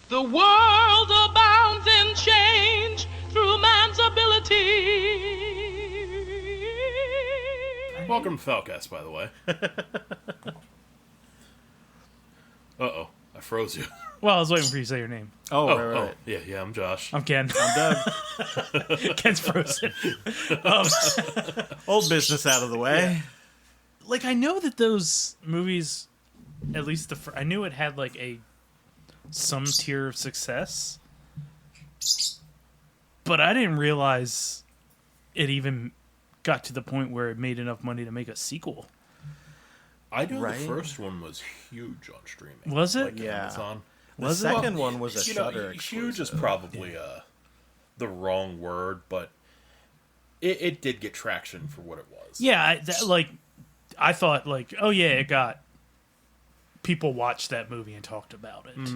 The world abounds in change through man's ability. Welcome to Falcast, by the way. Uh-oh, I froze you. Well, I was waiting for you to say your name. Right. Yeah, I'm Josh. I'm Ken. I'm Doug. Ken's frozen. Old business out of the way. Like, I know that those movies, at least I knew it had like some tier of success, but I didn't realize it even got to the point where it made enough money to make a sequel. I know Right? the first one was huge on streaming. Was it? Like Yeah. Amazon. The second one was a Shudder huge is exclusive. probably the wrong word, but it did get traction for what it was. Yeah, I thought like, oh yeah, it got people watched that movie and talked about it.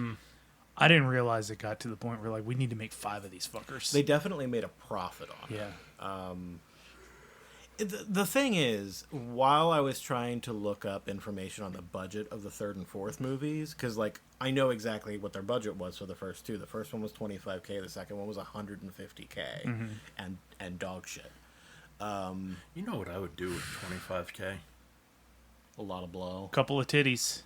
I didn't realize it got to the point where like we need to make 5 of these fuckers. They definitely made a profit on it. Yeah. The thing is, while I was trying to look up information on the budget of the third and fourth movies, because like I know exactly what their budget was for the first two. The first one was $25K. The second one was $150K, and dog shit. You know what I would do with $25K? A lot of blow. Couple of titties.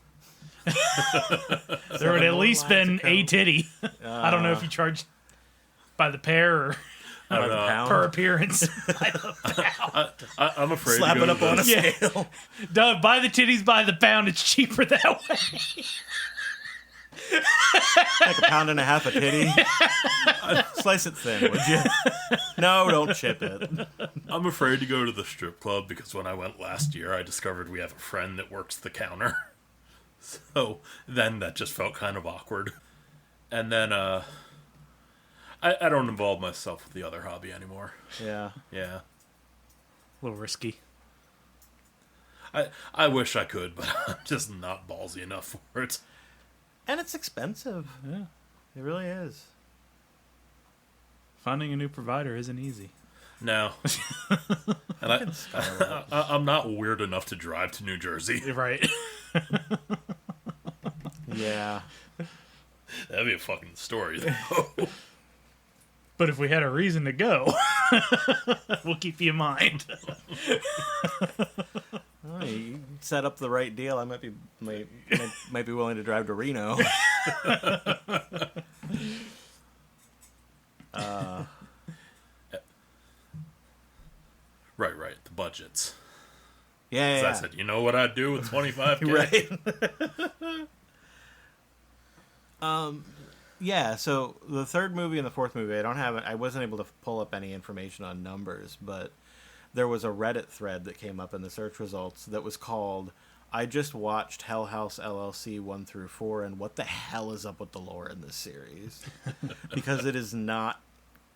There would at least been a titty. I don't know if you charge by the pair or I don't know. Pound. per appearance. I'm afraid Slap to it go up to on a the- scale. Doug, buy the titties by the pound. It's cheaper that way. Like £1.50 a titty. Slice it thin, would you? No, don't chip it. I'm afraid to go to the strip club because when I went last year, I discovered we have a friend that works the counter. So then that just felt kind of awkward. And then I don't involve myself with the other hobby anymore. Yeah. Yeah. A little risky. I wish I could, but I'm just not ballsy enough for it. And it's expensive. Yeah. It really is. Finding a new provider isn't easy. No. And I'm not weird enough to drive to New Jersey. Right. Yeah. That'd be a fucking story, though. But if we had a reason to go, we'll keep you in mind. Oh, you set up the right deal. I might be willing to drive to Reno. Right. The budgets. Yeah. So I said, you know what I'd do with $25K? Right. Yeah, so the third movie and the fourth movie, I wasn't able to pull up any information on numbers, but there was a Reddit thread that came up in the search results that was called, I just watched Hell House LLC 1 through 4, and what the hell is up with the lore in this series? Because it is not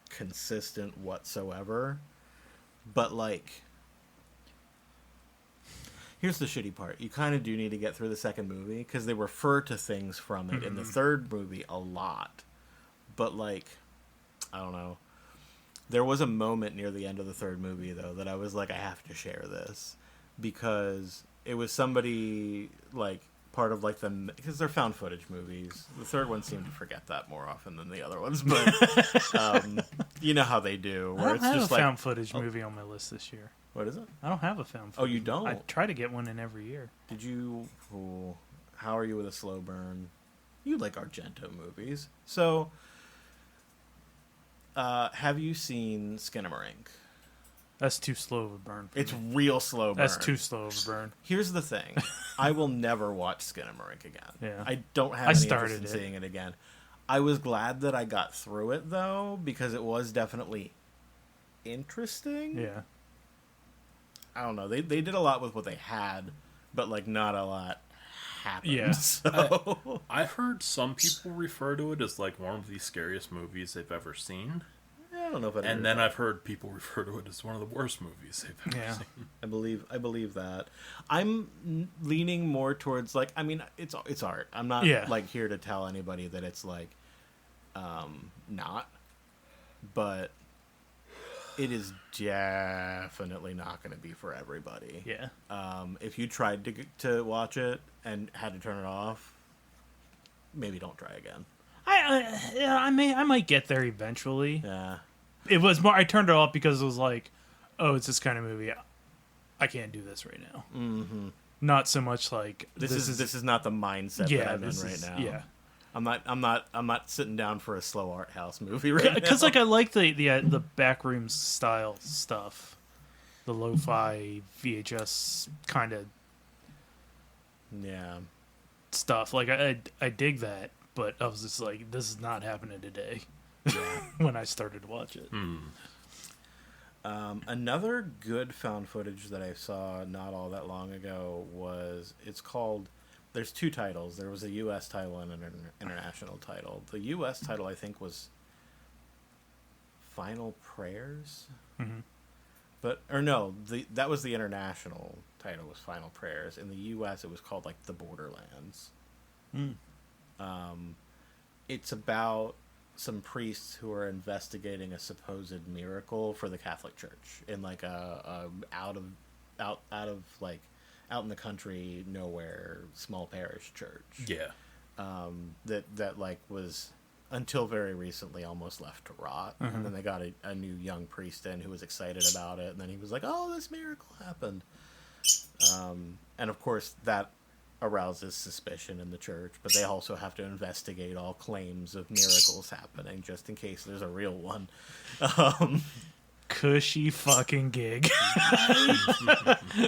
consistent whatsoever. But, like, here's the shitty part. You kind of do need to get through the second movie, because they refer to things from it in the third movie a lot. But, like, I don't know. There was a moment near the end of the third movie, though, that I was like, I have to share this. Because it was somebody, like, part of, like, because they're found footage movies. The third one seemed to forget that more often than the other ones. But, you know how they do. I Where don't it's have just a like, found footage movie on my list this year. what is it? I don't have a found Oh, footage. you don't? I try to get one in every year. Did you... Ooh, how are you with a slow burn? You like Argento movies. So, have you seen Skinamarink? That's too slow of a burn. For It's me. real slow burn. That's too slow of a burn. Here's the thing. I will never watch Skinamarink again. Yeah. I don't have I any started interest in it. seeing it again. I was glad that I got through it, though, because it was definitely interesting. Yeah. I don't know. They did a lot with what they had, but, like, not a lot happened. Yeah. So... I've heard some people refer to it as like one of the scariest movies they've ever seen. I don't know if I And then I've heard people refer to it as one of the worst movies they've ever Yeah. seen. I believe that. I'm leaning more towards, like, I mean, it's art. I'm not like here to tell anybody that it's like not, but it is definitely not going to be for everybody. Yeah. If you tried to watch it and had to turn it off, maybe don't try again. Yeah, I might get there eventually. Yeah. It was more. I turned it off because it was like, oh, it's this kind of movie. I can't do this right now. Mm-hmm. Not so much like This is not the mindset that I'm in right now. Yeah. I'm not sitting down for a slow art house movie right now. Because like I like the backroom style stuff, the lo-fi VHS kind of Yeah. stuff. Like I dig that, but I was just like, this is not happening today. When I started to watch it. Another good found footage that I saw not all that long ago it's called, there's two titles. There was a U.S. title and an international title. The U.S. title, I think, was Final Prayers? Mm-hmm. That was the international title, was Final Prayers. In the U.S., it was called, like, The Borderlands. It's about some priests who are investigating a supposed miracle for the Catholic Church in like a out in the country, nowhere, small parish church. Yeah. That like was until very recently almost left to rot. And then they got a new young priest in who was excited about it, and then he was like, "Oh, this miracle happened." And of course that arouses suspicion in the church, but they also have to investigate all claims of miracles happening just in case there's a real one. Cushy fucking gig.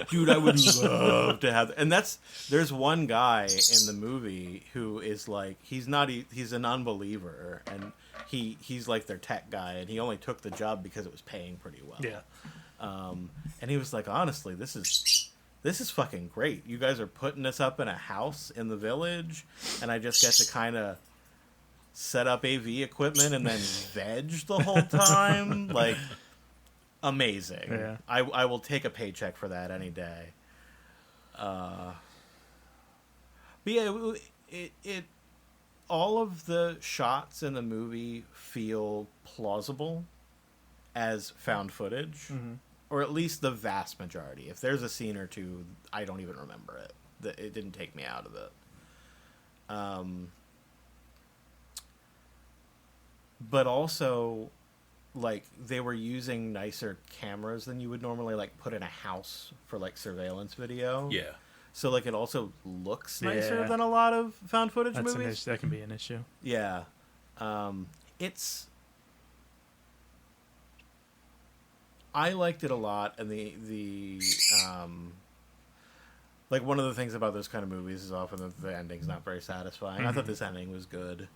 Dude, I would love to have, and there's one guy in the movie who is like, he's a non-believer, and he's like their tech guy, and he only took the job because it was paying pretty well. Yeah. And he was like, honestly, this is fucking great. You guys are putting this up in a house in the village, and I just get to kind of set up AV equipment and then veg the whole time. Like, amazing. Yeah. I will take a paycheck for that any day. But yeah, it all of the shots in the movie feel plausible as found footage. Mm-hmm. Or at least the vast majority. If there's a scene or two, I don't even remember it. It didn't take me out of it. But also, like, they were using nicer cameras than you would normally, like, put in a house for, like, surveillance video. Yeah. So, like, it also looks nicer Yeah. than a lot of found footage movies. That can be an issue. Yeah. It's... I liked it a lot, and the like, one of the things about those kind of movies is often that the ending's not very satisfying. Mm-hmm. I thought this ending was good.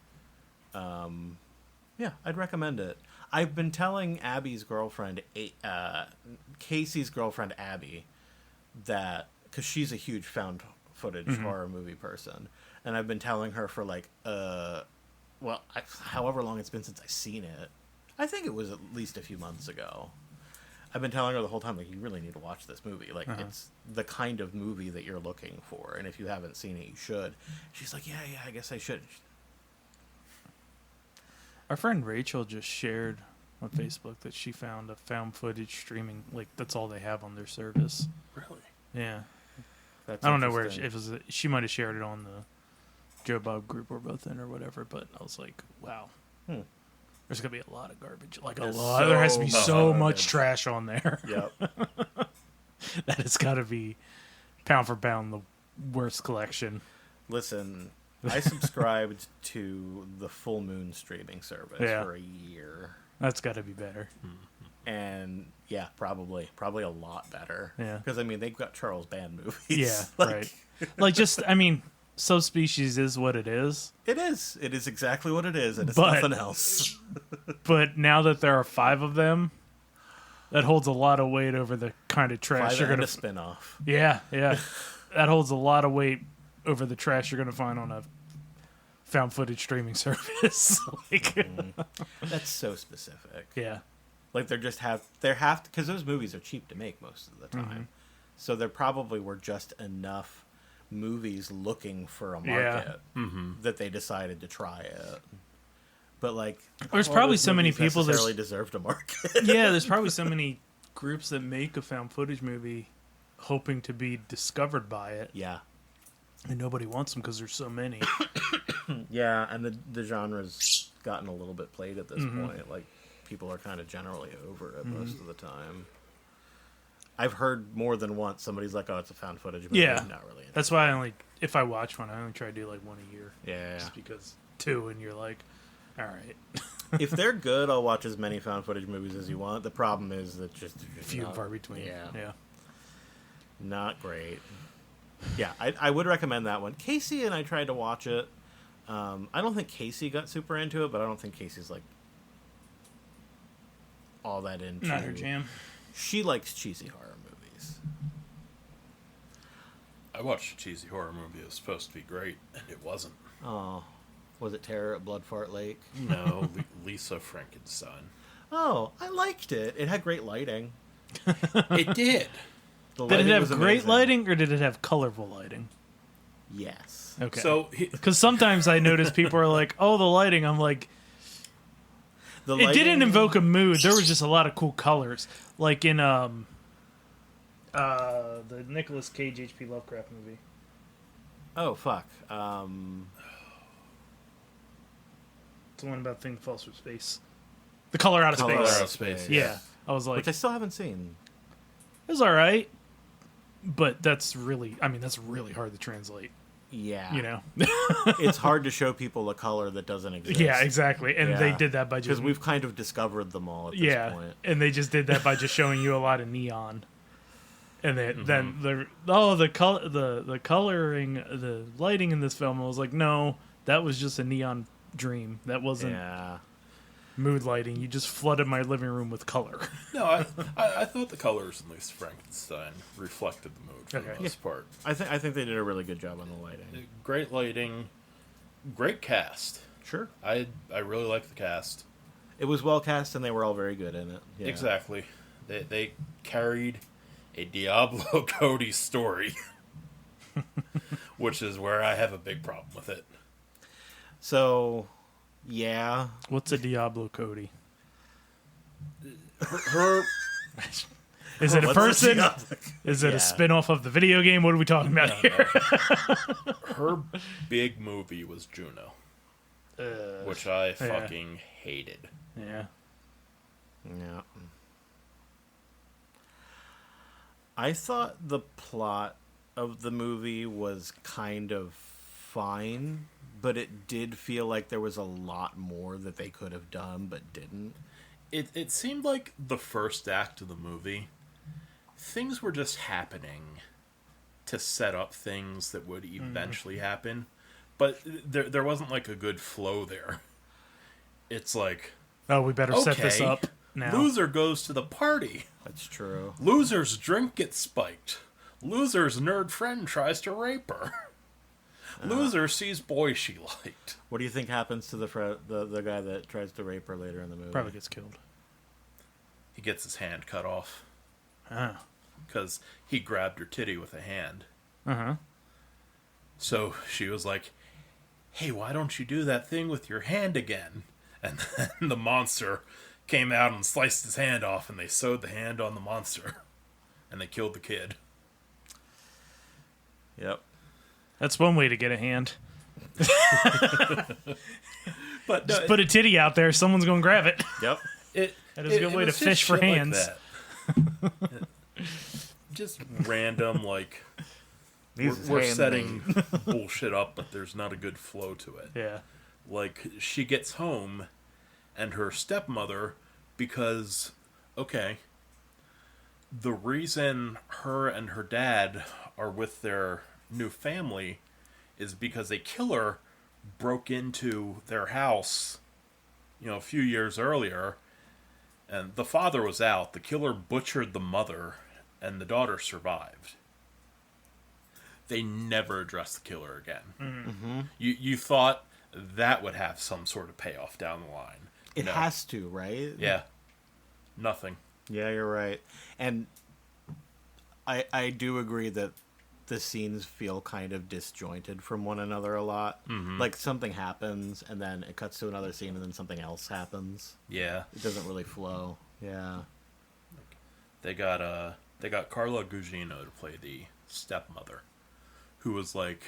Yeah, I'd recommend it. I've been telling Abby's girlfriend, Casey's girlfriend Abby, that, because she's a huge found footage horror movie person, and I've been telling her for like however long it's been since I've seen it. I think it was at least a few months ago. I've been telling her the whole time, like, you really need to watch this movie. Like, it's the kind of movie that you're looking for, and if you haven't seen it, you should. She's like, yeah, I guess I should. Our friend Rachel just shared on Facebook that she found a found footage streaming, like, that's all they have on their service. Really? Yeah. That's I don't know where it was. She might have shared it on the Joe Bob group we're both in or whatever, but I was like, wow. There's going to be a lot of garbage. Like, There's a lot. There has to be so much garbage. trash on there. Yep. That it's got to be, pound for pound, the worst collection. Listen, I subscribed to the Full Moon streaming service for a year. That's got to be better. And, yeah, probably a lot better. Yeah. Because, I mean, they've got Charles Band movies. Yeah, like, right. Like, just, I mean, Subspecies is what it is. It is. It is exactly what it is, and it's But- nothing else. But now that there are 5 of them, that holds a lot of weight over the kind of trash 5 you're and going a to... spin-off. Yeah. That holds a lot of weight over the trash you're going to find on a found footage streaming service. Like, That's so specific. yeah. Like, because those movies are cheap to make most of the time. So there probably were just enough movies looking for a market that they decided to try it. But, like, There's all probably those so many movies people that necessarily deserved a market. yeah, there's probably so many groups that make a found footage movie hoping to be discovered by it. Yeah. And nobody wants them because there's so many. Yeah, and the genre's gotten a little bit played at this point. Like, people are kind of generally over it most of the time. I've heard more than once somebody's like, "Oh, it's a found footage movie." Yeah, Not really. that's why if I watch one, I only try to do like one a year. Yeah. Just because 2, and you're like, all right. If they're good, I'll watch as many found footage movies as you want. The problem is that just Few and far between. Yeah. Not great. Yeah, I would recommend that one. Casey and I tried to watch it. I don't think Casey got super into it, but I don't think Casey's like all that into. Not her jam. She likes cheesy horror movies. I watched a cheesy horror movie. It was supposed to be great, and it wasn't. Oh, was it Terror at Bloodfart Lake? No, Lisa Frankenstein. Oh, I liked it. It had great lighting. It did. The Did it lighting have was great amazing. lighting, or did it have colorful lighting? Yes. Okay. So Because sometimes I notice people are like, "Oh, the lighting." I'm like, The it lighting, didn't invoke a mood. There was just a lot of cool colors, like in the Nicolas Cage H.P. Lovecraft movie. Oh fuck. It's the one about thing that falls from space. The Color Out of Color Space. Out of Space. Yeah, I was like, Which I still haven't seen. it was all right, but that's really hard to translate. Yeah. You know? It's hard to show people a color that doesn't exist. Yeah, exactly. And they Yeah. did that by just Because we've kind of discovered them all at this point. and they just did that by just showing you a lot of neon. And then the coloring, the lighting in this film, I was like, no, that was just a neon dream. That wasn't Yeah. mood lighting. You just flooded my living room with color. No, I thought the colors in Lisa Frankenstein reflected the mood for the most part. I think they did a really good job on the lighting. Great lighting, great cast. Sure. I really like the cast. It was well cast and they were all very good in it. Yeah. Exactly. They carried a Diablo Cody story, which is where I have a big problem with it. So, yeah. What's a Diablo Cody? Her Is it a What's a person? Diablo? Is it Yeah. a spin-off of the video game? What are we talking about here? her big movie was Juno, which I fucking hated. Yeah. Yeah. I thought the plot of the movie was kind of fine, but it did feel like there was a lot more that they could have done but didn't. It seemed like the first act of the movie, things were just happening to set up things that would eventually happen, but there wasn't like a good flow there. It's like, Oh, we better set this okay, up now. loser goes to the party. That's true. Loser's drink gets spiked. Loser's nerd friend tries to rape her. Loser sees boy she liked. What do you think happens to the guy that tries to rape her later in the movie? Probably gets killed. He gets his hand cut off Ah. because he grabbed her titty with a hand. Uh-huh. So she was like, hey, why don't you do that thing with your hand again? And then the monster came out and sliced his hand off, and they sewed the hand on the monster. And they killed the kid. Yep. That's one way to get a hand. But Just put a titty out there, someone's going to grab it. Yep. That is a good way to was just fish for shit like hands. that. Just random, like, These is we're handmade. setting bullshit up, but there's not a good flow to it. Yeah. Like, she gets home, and her stepmother, because, okay, the reason her and her dad are with their new family is because a killer broke into their house, a few years earlier, and the father was out. The killer butchered the mother, and the daughter survived. They never addressed the killer again. Mm-hmm. You thought that would have some sort of payoff down the line. It No. has to, right? Yeah. Nothing. Yeah, you're right. And I do agree that the scenes feel kind of disjointed from one another a lot. Mm-hmm. Like something happens and then it cuts to another scene and then something else happens. Yeah. It doesn't really flow. Yeah. They got Carla Gugino to play the stepmother, who was like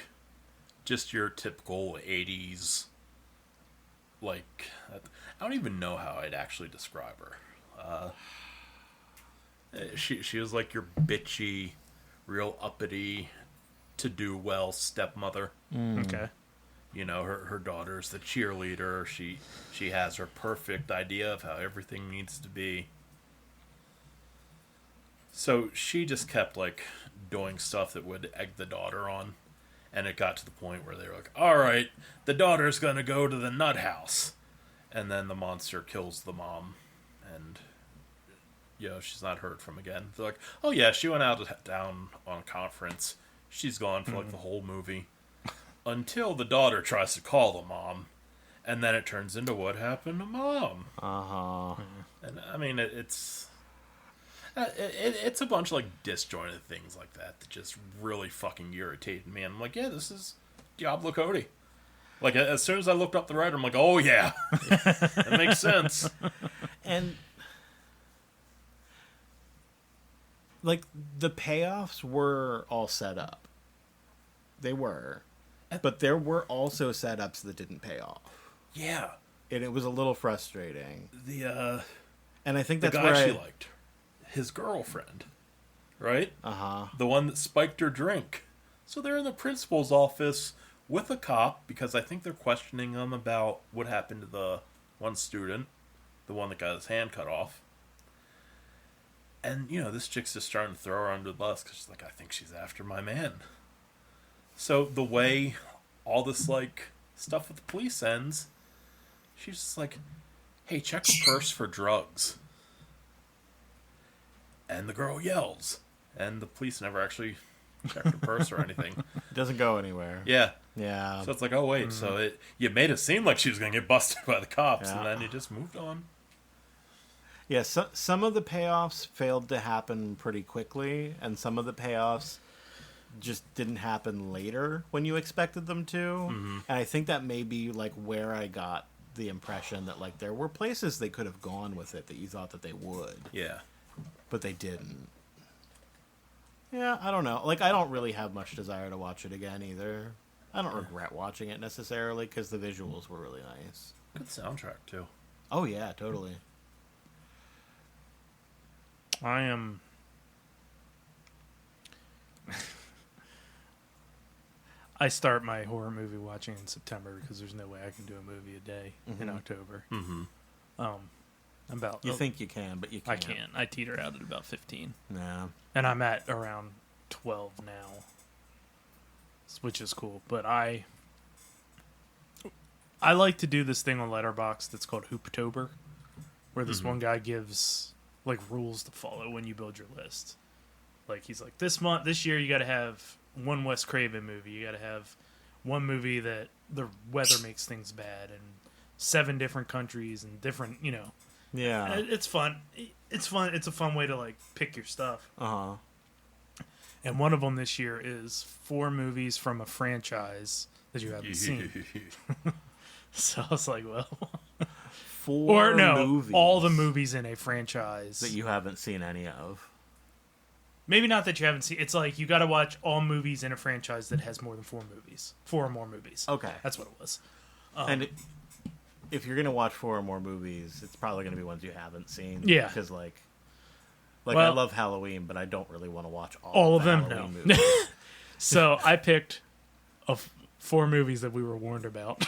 just your typical 80s, like, I don't even know how I'd actually describe her. She was like your bitchy, real uppity, to-do-well stepmother. Okay. You know, her daughter's the cheerleader. She has her perfect idea of how everything needs to be. So she just kept, like, doing stuff that would egg the daughter on. And it got to the point where they were like, all right, the daughter's going to go to the nut house. And then the monster kills the mom. And, you know, she's not heard from again. They're like, oh, yeah, she went down on a conference. She's gone for, like, the whole movie. Until the daughter tries to call the mom. And then it turns into what happened to mom. Uh-huh. And, I mean, it's a bunch of, like, disjointed things like that just really fucking irritated me. And I'm like, yeah, this is Diablo Cody. Like, as soon as I looked up the writer, I'm like, oh, yeah. That makes sense. And, like, the payoffs were all set up. They were. But there were also setups that didn't pay off. Yeah. And it was a little frustrating. And I think the that's guy where she liked. His girlfriend. Right? Uh-huh. The one that spiked her drink. So they're in the principal's office with a cop, because I think they're questioning him about what happened to the one student, the one that got his hand cut off. And, you know, this chick's just starting to throw her under the bus, because she's like, I think she's after my man. So the way all this, like, stuff with the police ends, she's just like, hey, check her purse for drugs. And the girl yells. And the police never actually checked her purse or anything. It doesn't go anywhere. Yeah. Yeah. So it's like, oh, wait, so you made it seem like she was going to get busted by the cops, Yeah. and then you just moved on. Yeah, some of the payoffs failed to happen pretty quickly, and some of the payoffs just didn't happen later when you expected them to. Mm-hmm. And I think that may be, like, where I got the impression that, like, there were places they could have gone with it that you thought that they would. Yeah. But they didn't. Yeah, I don't know. Like, I don't really have much desire to watch it again either. I don't regret watching it necessarily, because the visuals were really nice. Good soundtrack, too. Oh, yeah, totally. I am... I start my horror movie watching in September because there's no way I can do a movie a day in October. Mm-hmm. You think you can, but you can't. I can. I teeter out at about 15. Yeah. And I'm at around 12 now, which is cool. But I like to do this thing on Letterboxd that's called Hooptober, where this one guy gives, like, rules to follow when you build your list. Like, he's like, this year you got to have one Wes Craven movie. You got to have one movie that the weather makes things bad, and 7 different countries and different, you know. Yeah. It's fun. It's fun. It's a fun way to, like, pick your stuff. Uh-huh. And one of them this year is 4 movies from a franchise that you haven't seen. So I was like, well... 4 movies all the movies in a franchise. that you haven't seen any of. Maybe not that you haven't seen. It's like you got to watch all movies in a franchise that has more than 4 movies. 4 or more movies. Okay. That's what it was. And if you're going to watch 4 or more movies, it's probably going to be ones you haven't seen. Yeah. Because, like Well, I love Halloween, but I don't really want to watch all of the them. Halloween No. movies. So I picked 4 movies that we were warned about.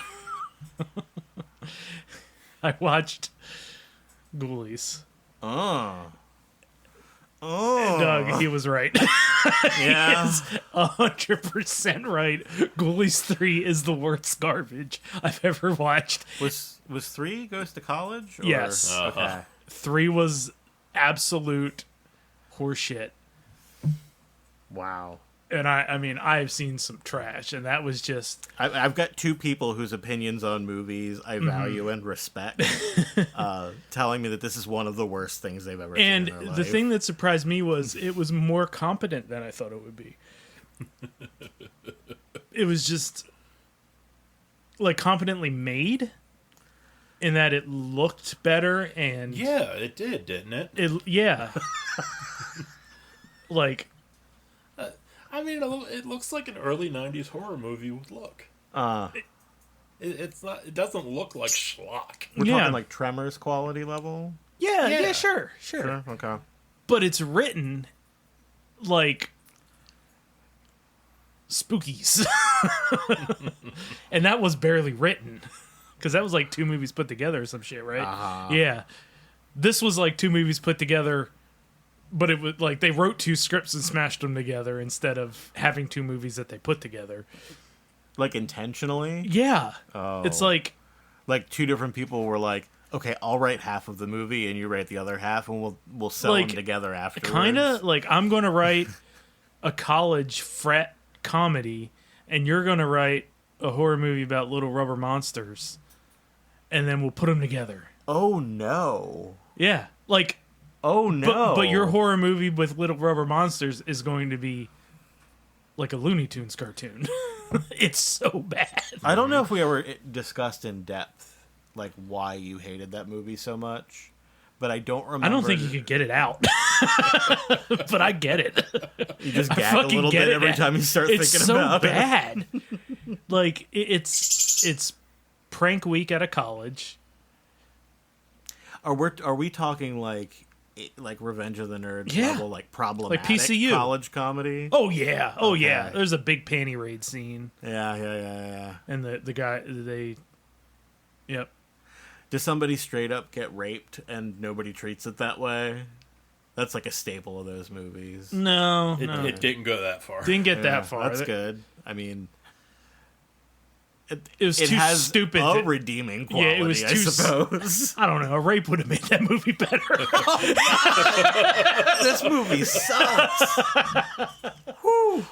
I watched Ghoulies. Oh. Doug, he was right. Yeah. 100% right. Ghoulies 3 is the worst garbage I've ever watched. Was 3 Goes to College? Or? Yes. Okay. 3 was absolute horseshit. Wow. And I mean, I've seen some trash, and that was just... I've got 2 people whose opinions on movies I value and respect, telling me that this is one of the worst things they've ever seen in their And life. the thing that surprised me was it was more competent than I thought it would be. It was just, like, competently made, in that it looked better, and... Yeah, it did, didn't it? Yeah. Like... I mean, it looks like an early '90s horror movie would look. It's not. It doesn't look like schlock. We're Yeah. talking like Tremors quality level. Yeah, sure. Okay. But it's written like Spookies. And that was barely written. Because that was like 2 movies put together or some shit, right? Yeah. This was like 2 movies put together, but it was like they wrote 2 scripts and smashed them together instead of having 2 movies that they put together. Like intentionally? Yeah. Oh. It's like 2 different people were like, okay, I'll write half of the movie and you write the other half, and we'll sell Like, them together afterwards. kind of like I'm going to write a college frat comedy and you're going to write a horror movie about little rubber monsters, and then we'll put them together. Oh no. Yeah. Like, Oh no. but your horror movie with little rubber monsters is going to be like a Looney Tunes cartoon. It's so bad. I don't know if we ever discussed in depth like why you hated that movie so much, but I don't remember. I don't think you could get it out. But I get it. You just I gag a fucking little get bit it. every time you start It's thinking so about it. bad. Like it's prank week at a college. Are we talking like Revenge of the Nerds Yeah. level, like problematic PCU. college comedy? Oh yeah. Oh yeah. Okay. There's a big panty raid scene, Yeah. and the guy they. Yep. Does somebody straight up get raped and nobody treats it that way? That's like a staple of those movies. No. It didn't go that far. Didn't get Yeah, that far. That's good. I mean, It was it too has stupid. a redeeming quality, Yeah, it was I too suppose. I don't know. A rape would have made that movie better. This movie sucks.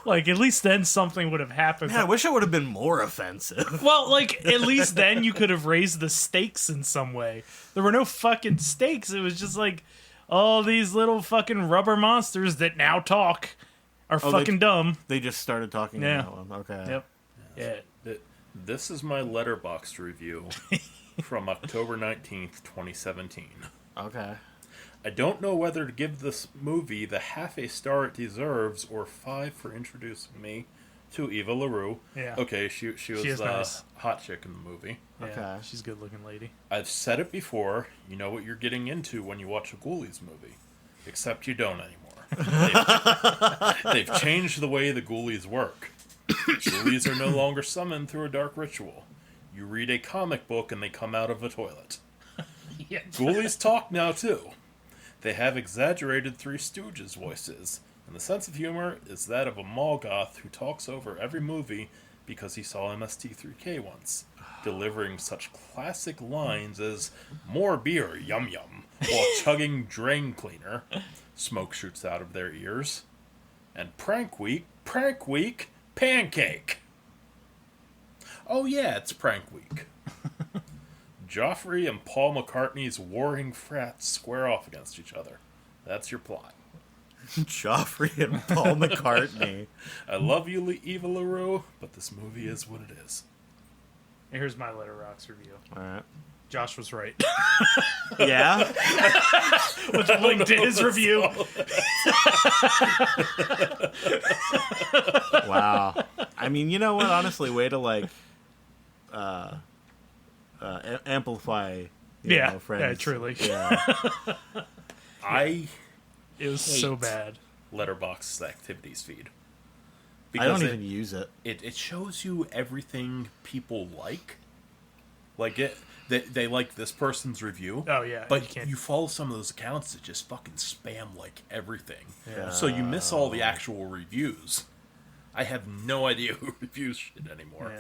Like, at least then something would have happened. Man, I wish it would have been more offensive. Well, like, at least then you could have raised the stakes in some way. There were no fucking stakes. It was just like, all these little fucking rubber monsters that now talk are fucking dumb. They just started talking in Yeah. that one. Okay. Yep. Yeah. This is my Letterboxd review from October 19th, 2017. Okay. I don't know whether to give this movie the half a star it deserves or 5 for introducing me to Eva LaRue. Yeah. Okay, she was is nice. hot chick in the movie. Yeah, Okay. she's a good looking lady. I've said it before, you know what you're getting into when you watch a Ghoulies movie. Except you don't anymore. They've changed the way the Ghoulies work. Ghoulies are no longer summoned through a dark ritual. You read a comic book and they come out of a toilet. Yeah. Ghoulies talk now too. They have exaggerated Three Stooges voices, and the sense of humor is that of a mall goth who talks over every movie because he saw MST3K once, delivering such classic lines as "more beer, yum yum," while chugging drain cleaner. Smoke shoots out of their ears. And prank week, pancake. Oh yeah, it's prank week. Joffrey and Paul McCartney's warring frats square off against each other. That's your plot. Joffrey and Paul McCartney. I love you, Eva LaRue, but this movie is what it is. Here's my Letterboxd review. All right. Josh was right. Yeah. Which linked to his review. Wow. I mean, you know what? Honestly, way to like amplify. Yeah, friends. yeah, truly. Yeah. I It was hate so bad. Letterboxd's activities feed. I don't even use it. It shows you everything people like. Like they like this person's review. Oh, yeah, But you can't- you follow some of those accounts that just fucking spam like everything. Yeah. So you miss all the actual reviews. I have no idea who reviews shit anymore.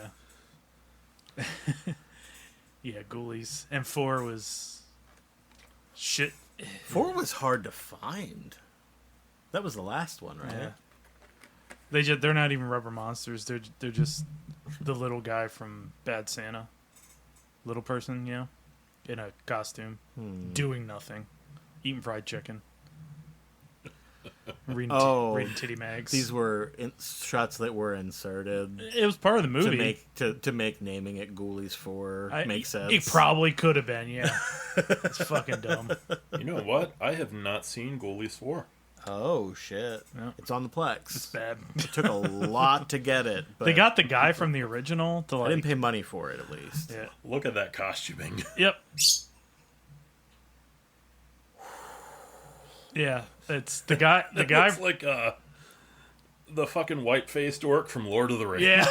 Yeah. Yeah, Ghoulies. And 4 was shit. 4 was hard to find. That was the last one, right? Yeah. They're not even rubber monsters. They're just the little guy from Bad Santa. Little person, you know, in a costume, doing nothing, eating fried chicken, reading titty mags. These were shots that were inserted It was part of the movie. to make naming it Ghoulies 4 make sense. It probably could have been, yeah. It's fucking dumb. You know what? I have not seen Ghoulies 4. Oh shit! Yeah. It's on the Plex. It's bad. It took a lot to get it, but They got the guy from the original to I like. didn't pay money for it, at least. Yeah. Look at that costuming. Yep. Yeah, it's the guy. The guy. It's like the fucking white-faced orc from Lord of the Rings. Yeah.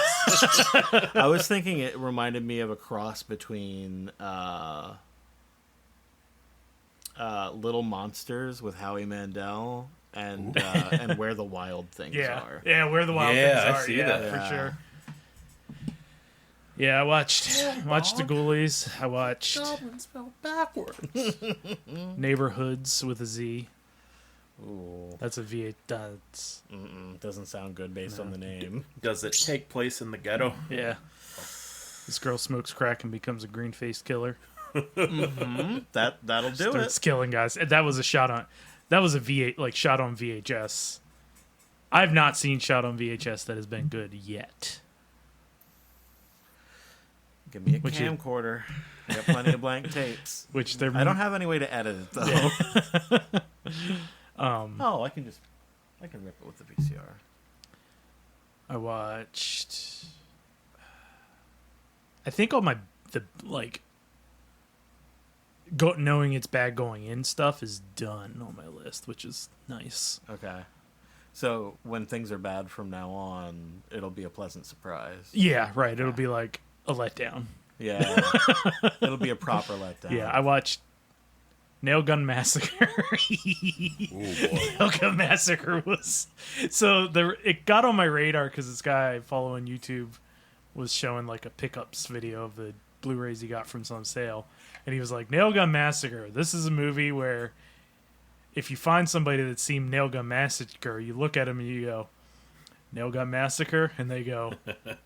I was thinking it reminded me of a cross between Little Monsters with Howie Mandel and Where the Wild Things Yeah. Are. Yeah. Where the wild Yeah, things I are. see Yeah, that. for Yeah. sure. Yeah, I watched the Ghoulies. I watched Goblins spelled backwards. Neighborhoods with a Z. Ooh, That's a V8. That's doesn't sound good based on the name. Does it take place in the ghetto? yeah. This girl smokes crack and becomes a green-faced killer. That'll do Starts it. killing guys. And that was a shot on. That was a V8, like shot on VHS. I've not seen shot on VHS that has been good yet. Give me a Which you- camcorder. I got plenty of blank tapes. Which they're. I don't have any way to edit it though. Oh, I can rip it with the VCR. I watched. I think all knowing it's bad going in stuff is done on my list, which is nice. Okay. So when things are bad from now on, it'll be a pleasant surprise. Yeah, right. It'll be like a letdown. Yeah. It'll be a proper letdown. Yeah, I watched Nail Gun Massacre. Oh boy. Nail Gun Massacre was it got on my radar because this guy I follow on YouTube was showing like a pickups video of the Blu-rays he got from some sale, and he was like, Nail Gun Massacre, this is a movie where if you find somebody that's seen Nail Gun Massacre, you look at them and you go, Nail Gun Massacre, and they go,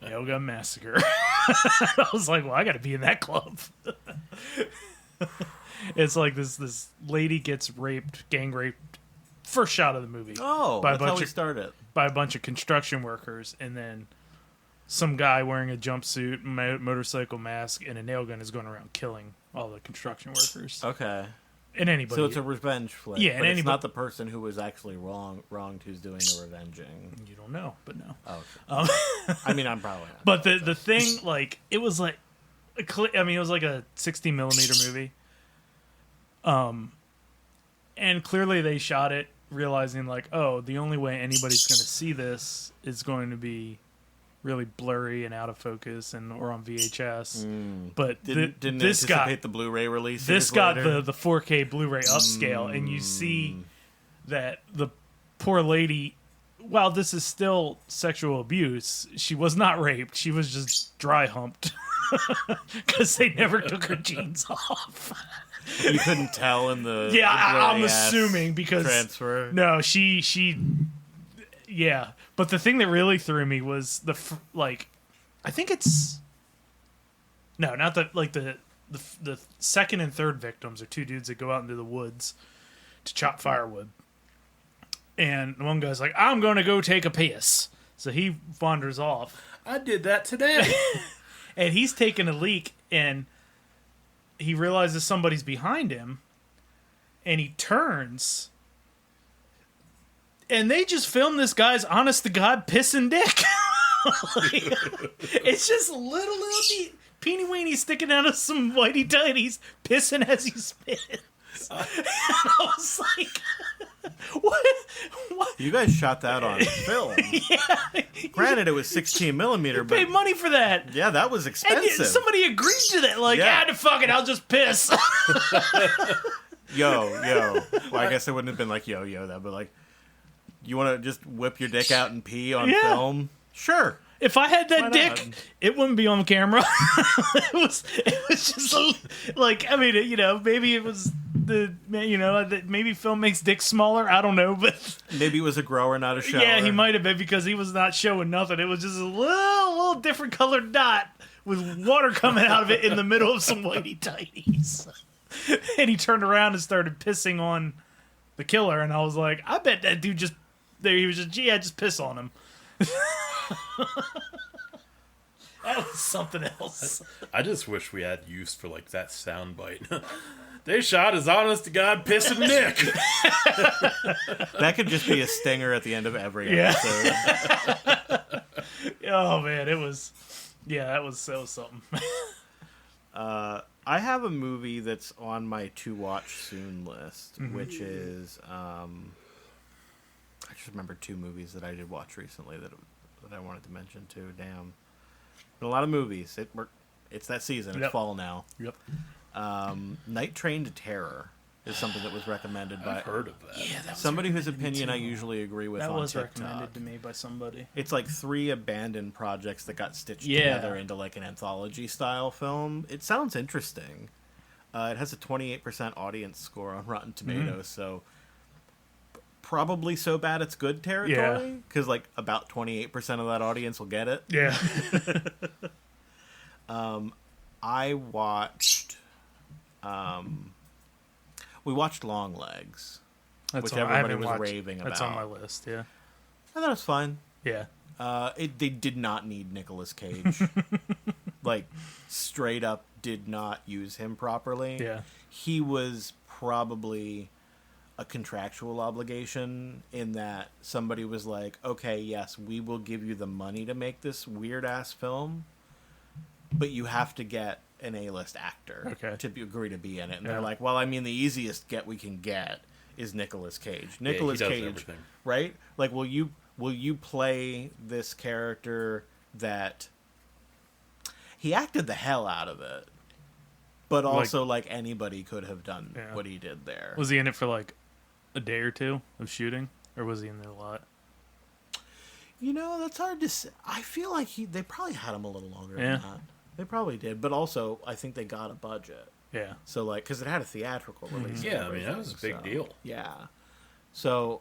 Nail Gun Massacre. I was like, well, I gotta be in that club. It's like this lady gets gang raped, first shot of the movie. Oh, by a that's how bunch we of started. by a bunch of construction workers, and then some guy wearing a jumpsuit, motorcycle mask, and a nail gun is going around killing all the construction workers. Okay. And anybody. So it's a revenge flick. Yeah, and but it's anybody- not the person who was actually wronged who's doing the revenging. you don't know, but no. Oh, okay. I mean, I'm probably not. But the thing, like, it was like, it was like a 60 millimeter movie. And clearly they shot it realizing like, oh, the only way anybody's going to see this is going to be really blurry and out of focus or on VHS. But Didn't this anticipate got the Blu-ray release. this years got later? the 4K Blu-ray upscale, and you see that the poor lady, while this is still sexual abuse, she was not raped. She was just dry humped because they never took her jeans off. You couldn't tell in the Yeah, I'm blurry ass assuming because transfer. no, she yeah. But the thing that really threw me was I think it's no, not the second and third victims are two dudes that go out into the woods to chop firewood, and one guy's like, "I'm going to go take a piss," so he wanders off, I did that today. and he's taking a leak, and he realizes somebody's behind him, and he turns. And they just filmed this guy's honest to God pissing dick. It's just little peeny weeny sticking out of some whitey tighties pissing as he spits. And I was like, what? You guys shot that on film. Yeah. Granted, it was 16 millimeter, but Paid money for that. yeah, that was And expensive. somebody agreed to that. Like, Yeah. fuck it, I'll just piss. Yo. Well, I guess it wouldn't have been like yo, that, but like, you want to just whip your dick out and pee on Yeah. film? Sure. If I had Why that dick, not? it wouldn't be on camera. it was just like, I mean, maybe it was maybe film makes dick smaller. I don't know, but Maybe it was a grower, not a shower. yeah, he might have been because he was not showing nothing. It was just a little different colored dot with water coming out of it in the middle of some whitey tighties. And he turned around and started pissing on the killer, and I was like, I bet that dude just piss on him. That was something else. I just wish we had use for like that sound bite. They shot his honest to God pissing Nick. That could just be a stinger at the end of every episode. Oh man, it was. Yeah, that was something. I have a movie that's on my to watch soon list, which is I just remembered two movies that I did watch recently that I wanted to mention too. Damn, been a lot of movies. It's that season. It's fall now. Yep. Night Train to Terror is something that was recommended by I've heard of that. Yeah, that was somebody whose opinion I usually agree with. That on was TikTok. recommended to me by somebody. It's like 3 abandoned projects that got stitched Yeah. together into like an anthology style film. It sounds interesting. It has a 28% audience score on Rotten Tomatoes, so probably so bad it's good territory. Because like about 28% of that audience will get it. Yeah. I watched. We watched Long Legs, which everybody was raving about. That's on my list. Yeah. I thought it was fine. Yeah. They did not need Nicolas Cage. Like, straight up did not use him properly. Yeah. He was probably a contractual obligation in that somebody was like, okay, yes, we will give you the money to make this weird-ass film, but you have to get an A-list actor to agree to be in it. And they're like, well, I mean, the easiest get we can get is Nicolas Cage. Nicolas Cage, everything. Right? Like, will you play this character that he acted the hell out of it, but also like anybody could have done what he did there. Was he in it for like a day or two of shooting, or was he in there a lot? You know, that's hard to say. I feel like they probably had him a little longer than that. They probably did, but also I think they got a budget. Yeah. So like, because it had a theatrical release. Yeah, I mean that was a big deal. Yeah. So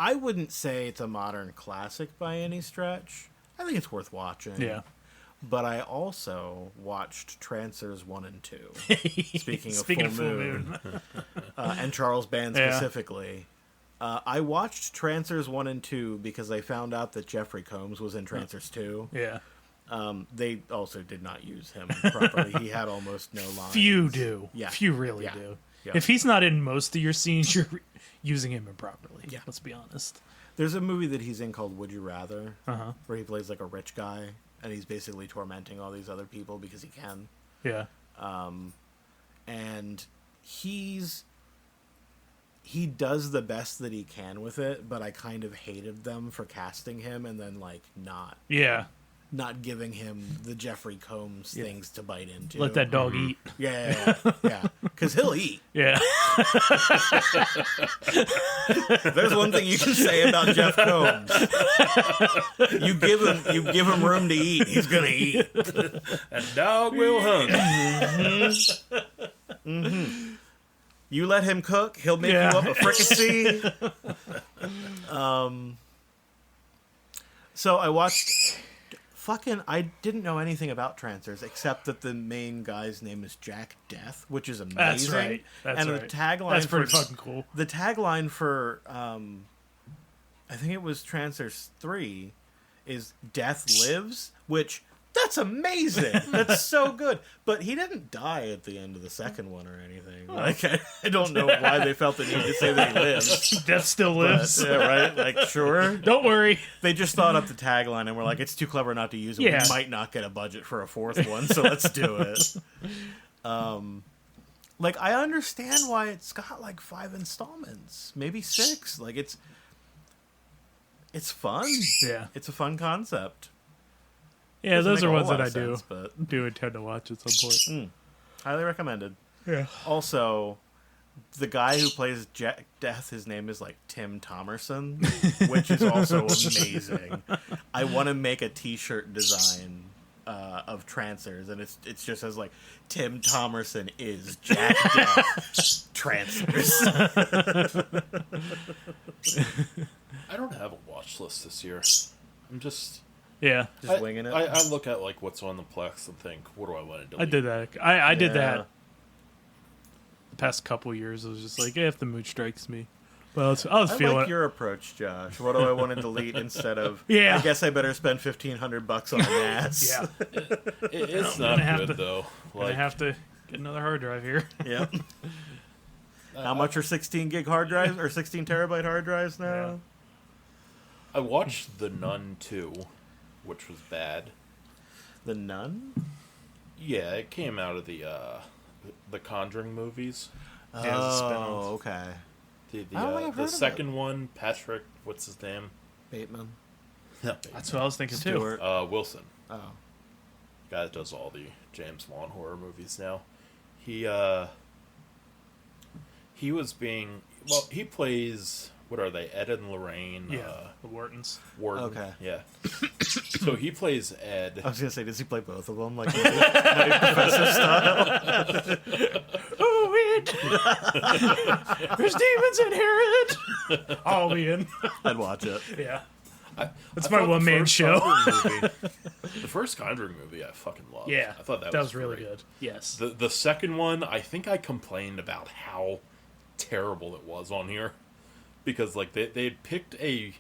I wouldn't say it's a modern classic by any stretch. I think it's worth watching. Yeah. But I also watched Trancers 1 and 2. Speaking of Full Moon. And Charles Band specifically. I watched Trancers 1 and 2 because I found out that Jeffrey Combs was in Trancers 2. Yeah. They also did not use him properly. He had almost no lines. Few do. Yeah. Few really Yeah. do. Yeah. If he's not in most of your scenes, you're using him improperly. Yeah. Let's be honest. There's a movie that he's in called Would You Rather, Uh-huh. where he plays like a rich guy, and he's basically tormenting all these other people because he can. Yeah. And he does the best that he can with it, but I kind of hated them for casting him and then like not giving him the Jeffrey Combs things to bite into. Let that dog eat. Yeah, because he'll eat. Yeah. There's one thing you can say about Jeff Combs. You give him room to eat, he's gonna eat. That dog will hunt. You let him cook, he'll make you up a fricassee. So I watched. I didn't know anything about Trancers except that the main guy's name is Jack Death, which is amazing. That's right. The tagline That's pretty fucking cool. The tagline for I think it was Trancers 3 is Death Lives, which that's amazing. That's so good. But he didn't die at the end of the second one or anything. Like I don't know why they felt the need to say that he lives. Death still lives. But, yeah, right? Like, sure. Don't worry. They just thought up the tagline and were like, it's too clever not to use it. Yeah. We might not get a budget for a fourth one, so let's do it. Like, I understand why it's got like 5 installments, maybe 6. Like, it's fun. Yeah. It's a fun concept. Yeah, Doesn't those make are a ones whole that lot I of do sense, but do intend to watch at some point. highly recommended. Yeah. Also, the guy who plays Jack Death, his name is like Tim Thomerson, which is also amazing. I want to make a T-shirt design of Trancers, and it's just as like Tim Thomerson is Jack Death Trancers. I don't have a watch list this year. I'm just Winging it. I look at like what's on the Plex and think, what do I want to delete? I did that. I did that the past couple years. I was just like, if the mood strikes me, Well, I was I feeling like your approach, Josh. What do I want to delete instead of? Yeah. I guess I better spend $1,500 on an ass. Yeah. It's I'm not gonna have good to- though. I have to get another hard drive here. Yep. How much are 16 gig hard drives or 16 terabyte hard drives now? Yeah. I watched The Nun 2, which was bad. The Nun? Yeah, it came out of the Conjuring movies. Yeah, it was a spin-off. Oh, okay. The I don't think I've heard of second one, Patrick, what's his name? Bateman. That's what I was thinking too. Stewart. Wilson. Oh. Guy that does all the James Wan horror movies now. He was being he plays, what are they, Ed and Lorraine? Yeah, the Whartons. Warden. Okay. Yeah. So he plays Ed. I was gonna say, does he play both of them, like Nutty Professor style? Oh, it. There's demons in Herod. Oh, man. I'd watch it. Yeah. That's my one-man show. The first Conjuring movie I fucking loved. Yeah. I thought that was really great. good. Yes. The second one, I think I complained about how terrible it was on here. Because like they'd picked a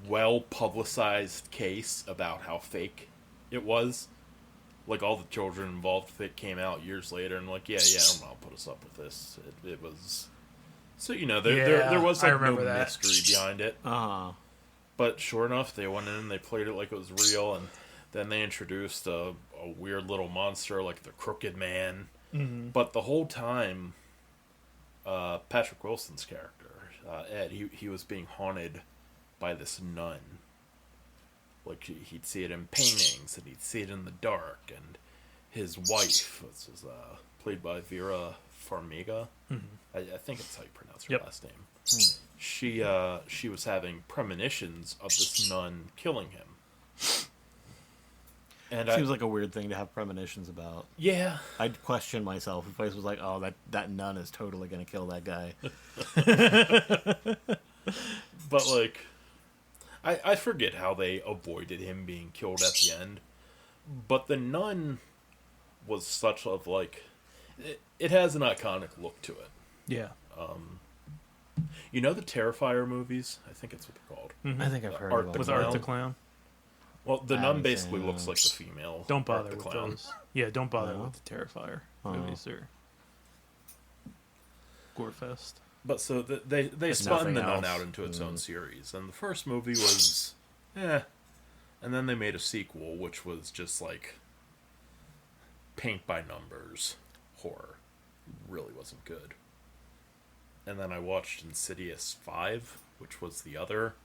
well-publicized case about how fake it was. Like, all the children involved that came out years later, and like, yeah, I'll put us up with this. It was... So, there was I like no remember that. mystery behind it. Uh-huh. But sure enough, they went in and they played it like it was real, and then they introduced a weird little monster like the Crooked Man. Mm-hmm. But the whole time, Patrick Wilson's character, Ed, he was being haunted by this nun. Like, he'd see it in paintings, and he'd see it in the dark, and his wife was played by Vera Farmiga. Mm-hmm. I think that's how you pronounce her last name. She was having premonitions of this nun killing him. And Seems like a weird thing to have premonitions about. Yeah. I'd question myself if I was like, oh, that nun is totally going to kill that guy. But, like, I forget how they avoided him being killed at the end. But the nun was such of, like... It has an iconic look to it. Yeah. You know the Terrifier movies? I think it's what they're called. Mm-hmm. I think I've heard Art of the it. With Clown. Art the Clown. Well, the I nun haven't basically seen looks like those. the female. Don't bother Art the with Clown. those. Yeah, don't bother No? with the Terrifier Oh. movies or Gorefest. But so they If spun nothing the nun else. out into its own series, and the first movie was, and then they made a sequel, which was just like paint by numbers horror. Really wasn't good. And then I watched Insidious 5, which was the other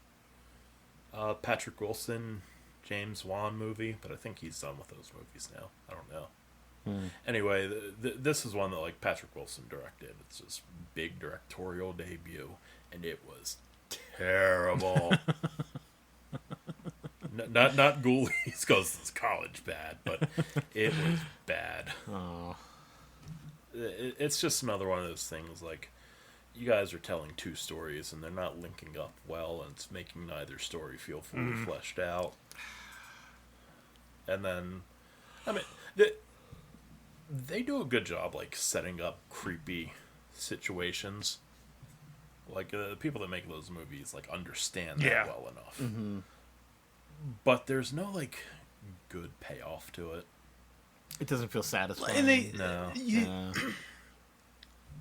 Patrick Wilson, James Wan movie, but I think he's done with those movies now. I don't know. Anyway, this is one that like Patrick Wilson directed. It's his big directorial debut, and it was terrible. Not Ghoulies because it's college bad, but it was bad. Oh. It's just another one of those things like you guys are telling two stories and they're not linking up well, and it's making neither story feel fully fleshed out. And then, I mean, they do a good job, like, setting up creepy situations. Like, the people that make those movies, like, understand that well enough. Mm-hmm. But there's no, like, good payoff to it. It doesn't feel satisfying. And No.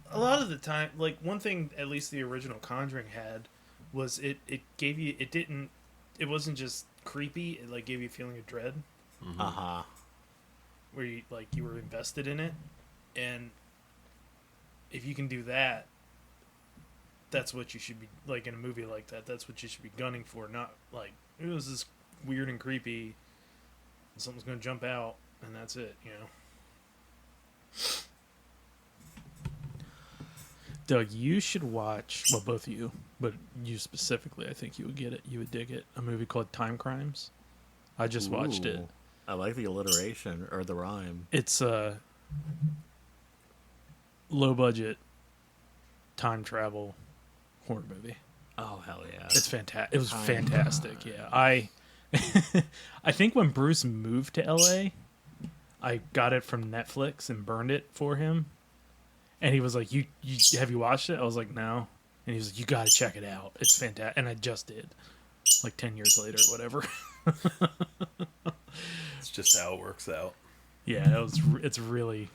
A lot of the time, like, one thing at least the original Conjuring had was it gave you, it wasn't just creepy, it, like, gave you a feeling of dread. Mm-hmm. Uh-huh. Where you were invested in it, and if you can do that, that's what you should be, like, in a movie like that, that's what you should be gunning for, not like, it was this weird and creepy and something's gonna jump out and that's it, you know. Doug, you should watch, well, both of you, but you specifically, I think you would get it, you would dig it, a movie called Time Crimes. I just watched it. Ooh. I like the alliteration, or the rhyme. It's a low budget time travel horror movie. Oh, hell yeah. It's fantastic. It was Time fantastic. Yeah, I think when Bruce moved to LA, I got it from Netflix and burned it for him, and he was like, "You have you watched it?" I was like, "No," And he was like, "You got to check it out. It's fantastic." And I just did, like 10 years later, or whatever. It's just how it works out. Yeah, it's really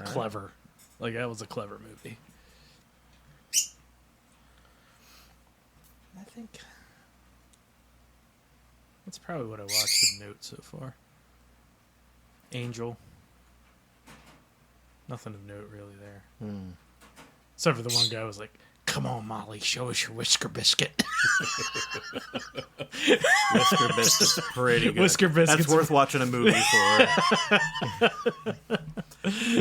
clever. Like, that was a clever movie. I think that's probably what I watched of note so far. Angel. Nothing of note really there. Except for the one guy was like, "Come on, Molly, show us your Whisker Biscuit." Whisker Biscuit's pretty good. Whisker Biscuit's That's worth watching a movie for.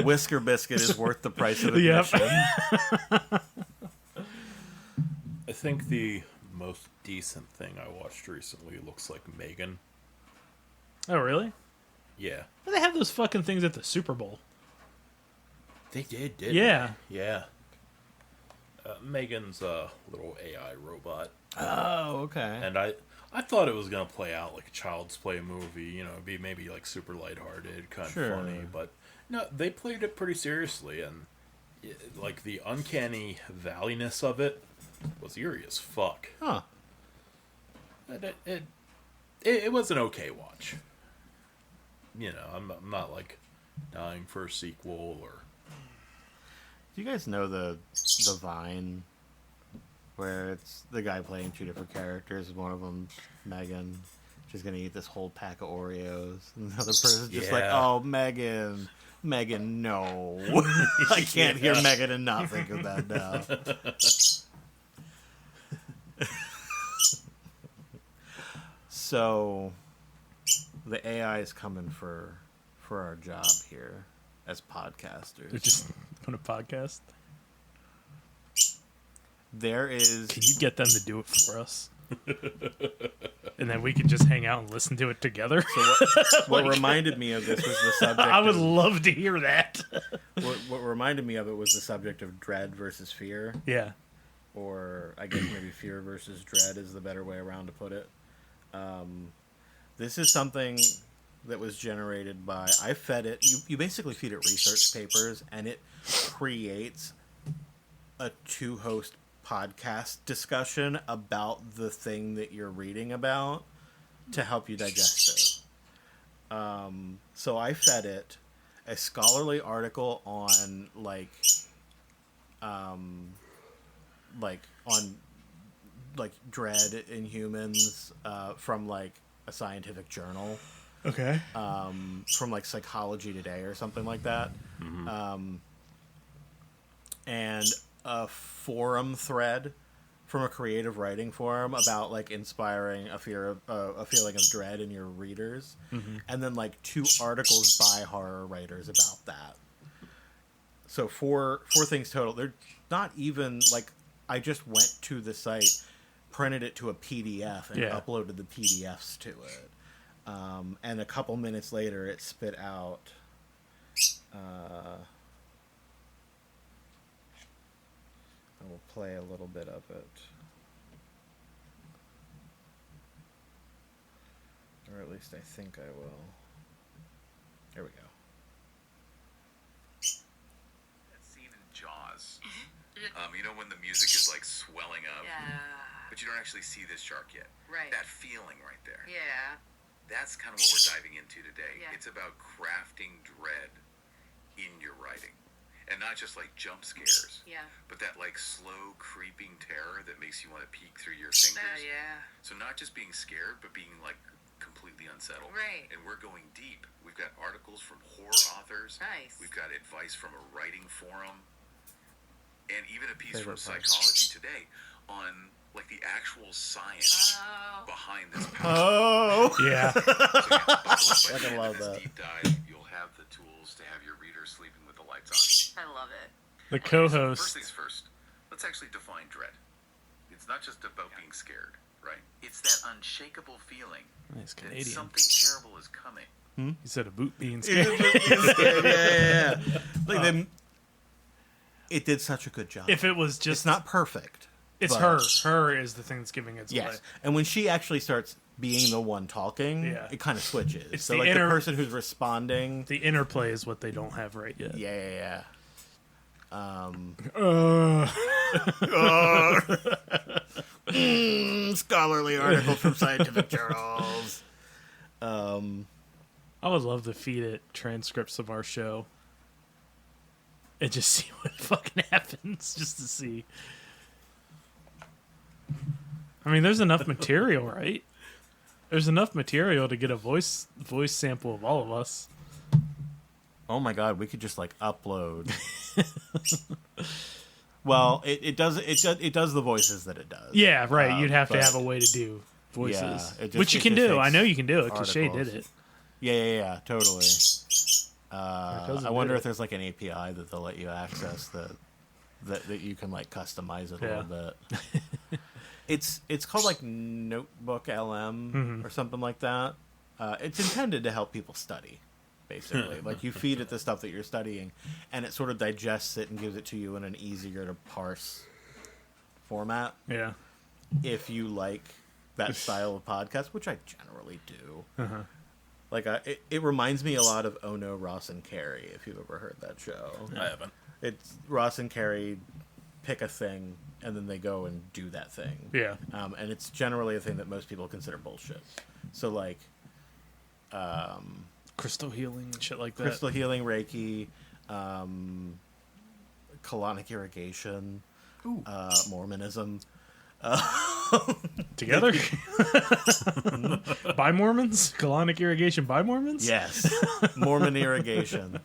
Whisker Biscuit is worth the price of admission. I think the most decent thing I watched recently looks like Megan. Oh, really? Yeah. Well, they have those fucking things at the Super Bowl. They did, didn't Yeah. they? Yeah. Megan's a little AI robot. Oh, okay. And I thought it was going to play out like a Child's Play movie, you know, be maybe like super lighthearted, kind of funny. But no, they played it pretty seriously. And like the uncanny valleyness of it was eerie as fuck. Huh. It was an okay watch. You know, I'm not like dying for a sequel or... Do you guys know the Vine where it's the guy playing two different characters? One of them, Megan, she's gonna eat this whole pack of Oreos, and the other person's just like, "Oh, Megan, no, I can't hear Megan and not think of that now." So, the AI is coming for our job here as podcasters. They're just on a podcast. There is... Can you get them to do it for us? And then we can just hang out and listen to it together? So what reminded me of this was the subject... I would love to hear that. What reminded me of it was the subject of dread versus fear. Yeah. Or I guess maybe fear versus dread is the better way around to put it. This is something that was generated by... I fed it... You basically feed it research papers, and it creates a two-host podcast discussion about the thing that you're reading about to help you digest it. So I fed it a scholarly article on dread in humans from like a scientific journal. Okay. From like Psychology Today or something like that. Mm-hmm. And a forum thread from a creative writing forum about like inspiring a feeling of dread in your readers, and then like 2 articles by horror writers about that. So four things total. They're not even like, I just went to the site, printed it to a PDF, and uploaded the PDFs to it. And a couple minutes later, it spit out. I will play a little bit of it. Or at least I think I will. There we go. That scene in Jaws. You know when the music is like swelling up? Yeah. But you don't actually see this shark yet. Right. That feeling right there. Yeah. That's kind of what we're diving into today. Yeah. It's about crafting dread in your writing. And not just like jump scares. Yeah. But that like slow creeping terror that makes you want to peek through your fingers. Yeah. So not just being scared, but being like completely unsettled. Right. And we're going deep. We've got articles from horror authors. Nice. We've got advice from a writing forum. And even a piece Favorite from part. Psychology Today on like the actual science behind this power. Oh! Yeah. So yeah, buckle up by the Fucking end of love this that. deep dive. You'll have the tools to have your readers sleeping with the lights on. I love it. The Okay, so co-host. first things first. Let's actually define dread. It's not just about being scared, right? It's that unshakable feeling Nice that Canadian. something terrible is coming. He said a boot being scared. yeah. Like it did such a good job. If it was just It's not perfect. it's but- her. Her is the thing that's giving it away. Yes. And when she actually starts being the one talking, Yeah. it kind of switches. It's so the like inner- the person who's responding. The interplay is what they don't have right yet. Yeah. Scholarly articles from scientific journals. I would love to feed it transcripts of our show and just see what fucking happens, just to see. I mean, there's enough material, right? There's enough material to get a voice sample of all of us. Oh my god, we could just like upload. Well, it does the voices that it does. Yeah, right. You'd have to but- have a way to do voices, Yeah, which you it can just do. I takes know you can do it because Shay did articles. it. Yeah, totally. cousin I wonder did if there's like an API that they'll let you access that you can like customize it a Yeah. little bit. It's called like Notebook LM or something like that. It's intended to help people study, basically. Like you feed it the stuff that you're studying, and it sort of digests it and gives it to you in an easier to parse format. Yeah. If you like that style of podcast, which I generally do. Uh-huh. Like it reminds me a lot of Oh No, Ross and Carrie. If you've ever heard that show, I haven't. it's Ross and Carrie pick a thing and then they go and do that thing. Yeah. And it's generally a thing that most people consider bullshit. So like, Crystal healing and shit like that. crystal healing, Reiki, colonic irrigation, Mormonism. Together? By Mormons? Colonic irrigation by Mormons? Yes, Mormon irrigation.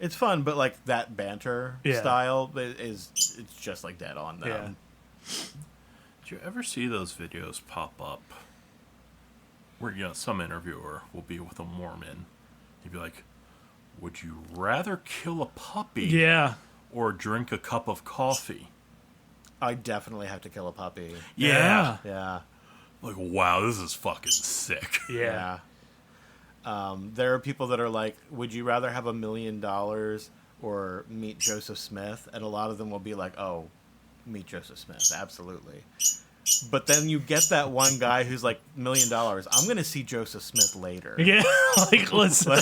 It's fun, but like that banter Yeah. style it's just like dead on them. Yeah. Do you ever see those videos pop up where, you know, some interviewer will be with a Mormon? He'd be like, would you rather kill a puppy Yeah. or drink a cup of coffee? I definitely have to kill a puppy. Yeah. Yeah. Like, wow, this is fucking sick. Yeah. There are people that are like, would you rather have $1 million or meet Joseph Smith? And a lot of them will be like, oh, meet Joseph Smith. Absolutely. But then you get that one guy who's like, $1 million. I'm going to see Joseph Smith later. Yeah. Like, listen.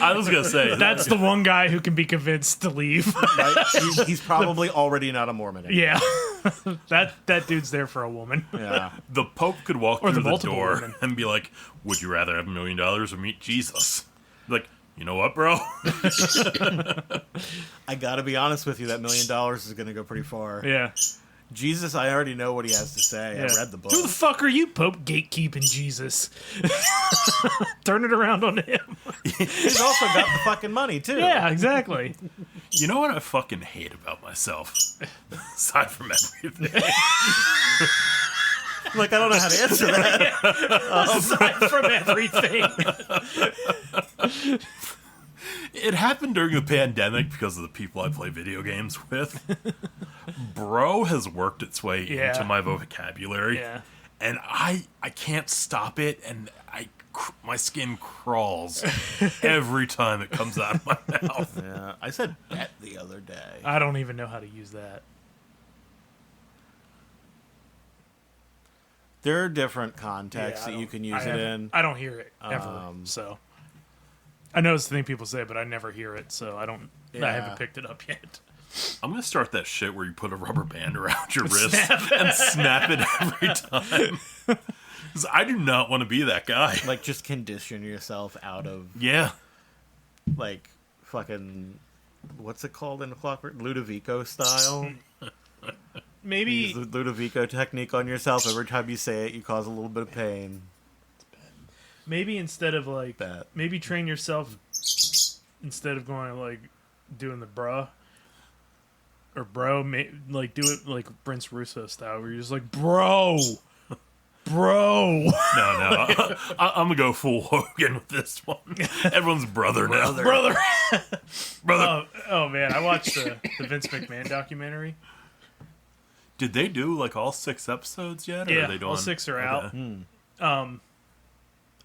I was going to say, That's the one guy who can be convinced to leave. Right? He's probably already not a Mormon anymore. Yeah. That dude's there for a woman. Yeah. the Pope could walk Or the through the multiple door women. and be like, would you rather have $1 million or meet Jesus? Like, you know what, bro? I got to be honest with you, that $1 million is going to go pretty far. Yeah. Jesus, I already know what he has to say. Yeah. I read the book. Who the fuck are you, Pope, gatekeeping Jesus? Turn it around on him. He's also got the fucking money, too. Yeah, exactly. You know what I fucking hate about myself? Aside from everything. Like, I don't know how to answer that. Aside from everything. It happened during the pandemic because of the people I play video games with. Bro has worked its way Yeah. into my vocabulary. Yeah. And I can't stop it, and my skin crawls every time it comes out of my mouth. Yeah, I said bet the other day. I don't even know how to use that. There are different contexts Yeah, I that you don't- can I use it haven't- in. I don't hear it ever. So I know it's the thing people say, but I never hear it, so I don't. I Yeah. haven't picked it up yet. I'm going to start that shit where you put a rubber band around your wrist and snap it every time. 'Cause I do not want to be that guy. Like, just condition yourself out of, Yeah. like, fucking, what's it called in Clockwork? Ludovico style? Maybe Use the Ludovico technique on yourself. Every time you say it, you cause a little bit of pain. instead of like Bet. maybe train yourself instead of going like doing the bruh or bro, like do it like Prince Russo style where you're just like bro. No. I'm going to go full Hogan with this one. Everyone's brother now. Brother. Brother. Oh man, I watched the Vince McMahon documentary. Did they do like all 6 episodes yet? Or Yeah, are they doing... all 6 are out.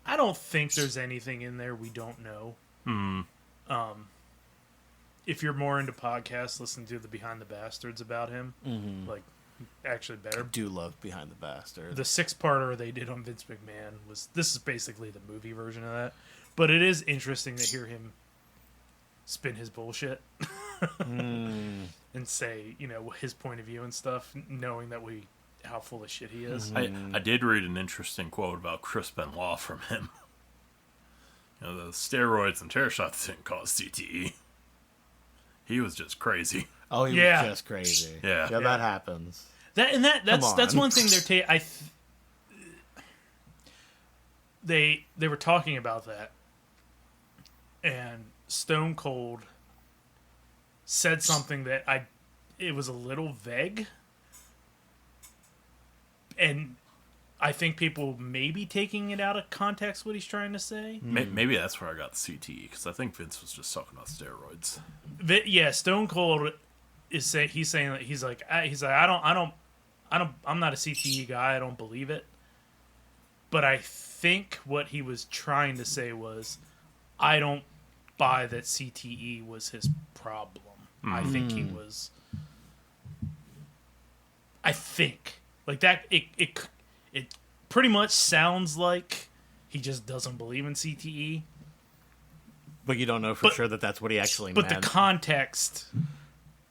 I don't think there's anything in there we don't know. If you're more into podcasts, listen to the Behind the Bastards about him. Like, actually better. I do love Behind the Bastard. The 6-parter they did on Vince McMahon this is basically the movie version of that. But it is interesting to hear him spin his bullshit and say, his point of view and stuff, knowing that how full of shit he is. I did read an interesting quote about Chris Benoit from him. The steroids and tear shots didn't cause CTE. He was just crazy. Oh, he was just crazy. Yeah, that happens. That's one thing they were talking about that, and Stone Cold said something that it was a little vague, and I think people may be taking it out of context what he's trying to say. Maybe that's where I got the CTE, because I think Vince was just talking about steroids. Stone Cold is saying that he's like I'm not a CTE guy. I don't believe it. But I think what he was trying to say was, I don't buy that CTE was his problem. I think he was. I think like that. It pretty much sounds like he just doesn't believe in CTE. But you don't know for sure that that's what he actually meant. But the context,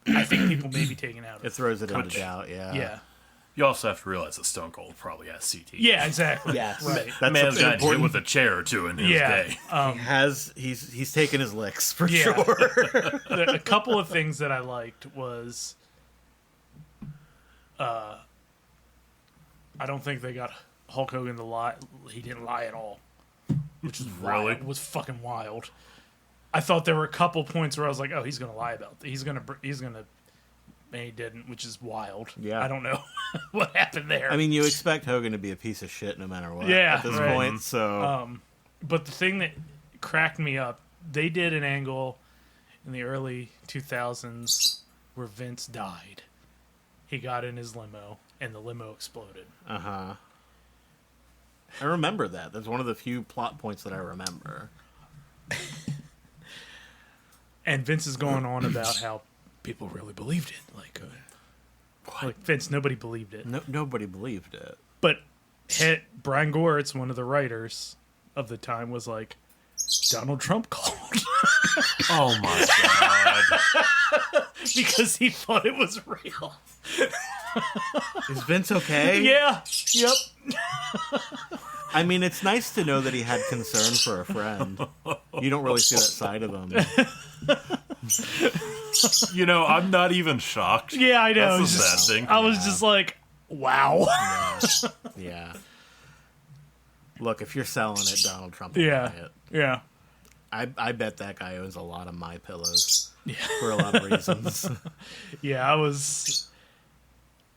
I think people may be taking out of it throws it into doubt, Yeah. You also have to realize that Stone Cold probably has CTE. Yeah, exactly. Yes. Right. That man's got hit with a chair or two in his day. He's taken his licks for Yeah. sure. A couple of things that I liked was, I don't think they got Hulk Hogan to lie. He didn't lie at all, which is Really? wild. It was fucking wild. I thought there were a couple points where I was like, oh, he's gonna lie about that. He's gonna, and he didn't, which is wild. Yeah. I don't know what happened there. I mean, you expect Hogan to be a piece of shit no matter what Yeah, at this right. point, so... But the thing that cracked me up, they did an angle in the early 2000s where Vince died. He got in his limo, and the limo exploded. Uh-huh. I remember that. That's one of the few plot points that I remember. And Vince is going on about how people really believed it. Like Vince, nobody believed it. No, nobody believed it. But Brian Goritz, one of the writers of the time, was like, Donald Trump called. Oh my god. Because he thought it was real. Is Vince okay? Yeah. Yep. I mean, it's nice to know that he had concern for a friend. You don't really see that side of him. I'm not even shocked. Yeah, I know. That's the sad thing. I was just like, wow. Yeah. Look, if you're selling it, Donald Trump will Yeah. buy it. Yeah. I bet that guy owns a lot of My Pillows Yeah. for a lot of reasons. Yeah, I was.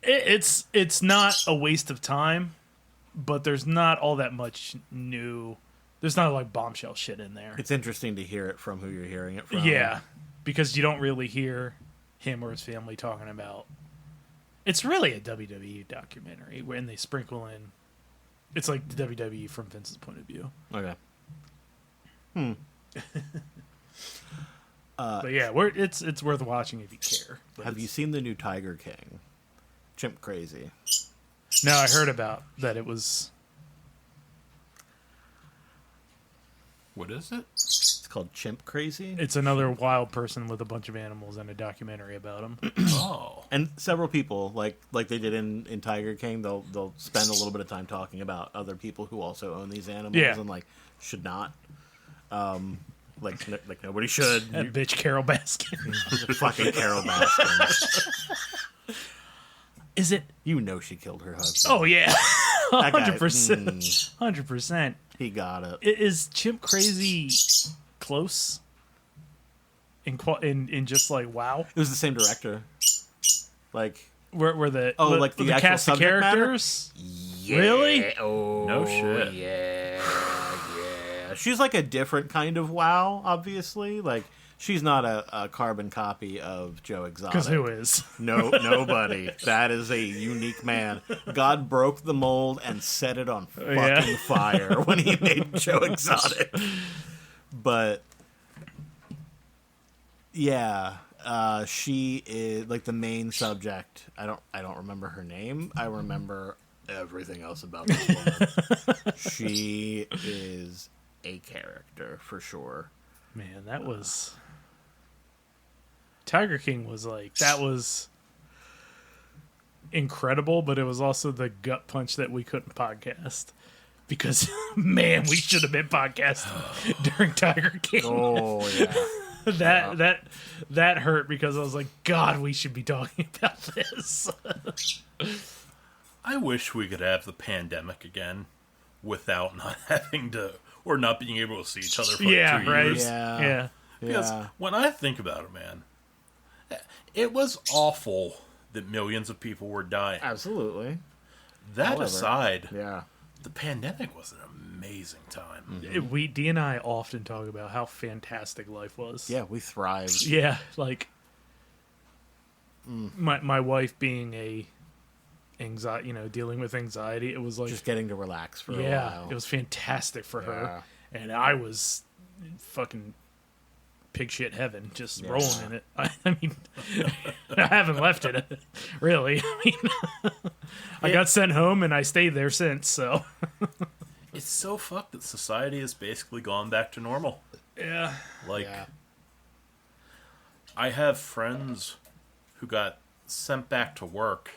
It's not a waste of time, but there's not all that much new. There's not like bombshell shit in there. It's interesting to hear it from who you're hearing it from. Yeah, because you don't really hear him or his family talking about. It's really a WWE documentary when they sprinkle in. It's like the WWE from Vince's point of view. Okay. But yeah, it's worth watching if you care. But Have you seen the new Tiger King? Chimp Crazy. No, I heard about that. It was. What is it? It's called Chimp Crazy. It's another wild person with a bunch of animals and a documentary about him. Oh. And several people, like they did in Tiger King, they'll spend a little bit of time talking about other people who also own these animals and should not. Like nobody should. That bitch Carol Baskin. Fucking Carol Baskin. Is it? You know she killed her husband. Oh yeah, That guy, 100%. 100%. He got it. Is Chimp Crazy close? In just like wow, It was the same director. Like where the like the actual cast of subject matter? characters. Really? Oh No shit. Yeah. She's like a different kind of WoW, obviously. Like she's not a carbon copy of Joe Exotic. Because who is? No, nobody. That is a unique man. God broke the mold and set it on fucking fire when he made Joe Exotic. But yeah, she is like the main subject. I don't remember her name. I remember everything else about this woman. She is a character for sure. Man, that was Tiger King was like, that was incredible, but it was also the gut punch that we couldn't podcast. Because, man, we should have been podcasting during Tiger King. Oh, yeah. That hurt because I was like, God, we should be talking about this. I wish we could have the pandemic again without not having to, or not being able to see each other for like 2 right. years. Yeah. Because when I think about it, man, it was awful that millions of people were dying. Absolutely. That However, aside, yeah. the pandemic was an amazing time. Dee and I often talk about how fantastic life was. Yeah, we thrived. Yeah, like my wife being dealing with anxiety, it was like Just getting to relax for a while. it was fantastic for her, Yeah. and I was fucking pig shit heaven, just rolling in it. I mean, I haven't left it really. I mean, I got sent home and I stayed there since. So It's so fucked that society has basically gone back to normal. yeah, Like, Yeah. I have friends who got sent back to work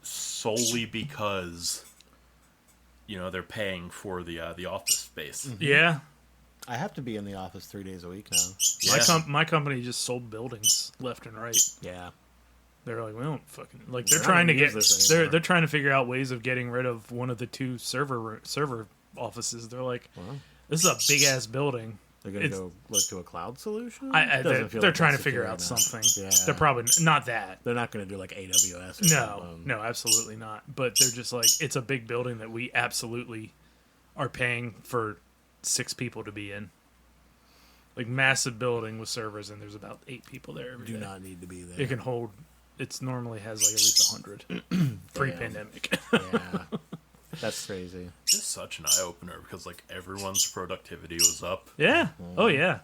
solely because, they're paying for the office space. yeah. I have to be in the office 3 days a week now. Yeah. My company just sold buildings left and right. Yeah. They're like, we don't fucking like. We're They're not trying to gonna get. use this anymore. They're trying to figure out ways of getting rid of one of the two server offices. They're like, Well, this is a big ass building. they're going to It's- go look to a cloud solution? They're Doesn't feel they're like trying to that's figure secure out enough. something. Yeah. They're probably not that. They're not going to do like AWS or No, something. no, absolutely not. But they're just like, it's a big building that we absolutely are paying for 6 people to be in. Like, massive building with servers, and there's about 8 people there every Do day. not need to be there. It can hold. It's normally has like at least 100 pre-pandemic. Yeah. That's crazy. It's such an eye-opener because, like, everyone's productivity was up. Yeah. Oh yeah.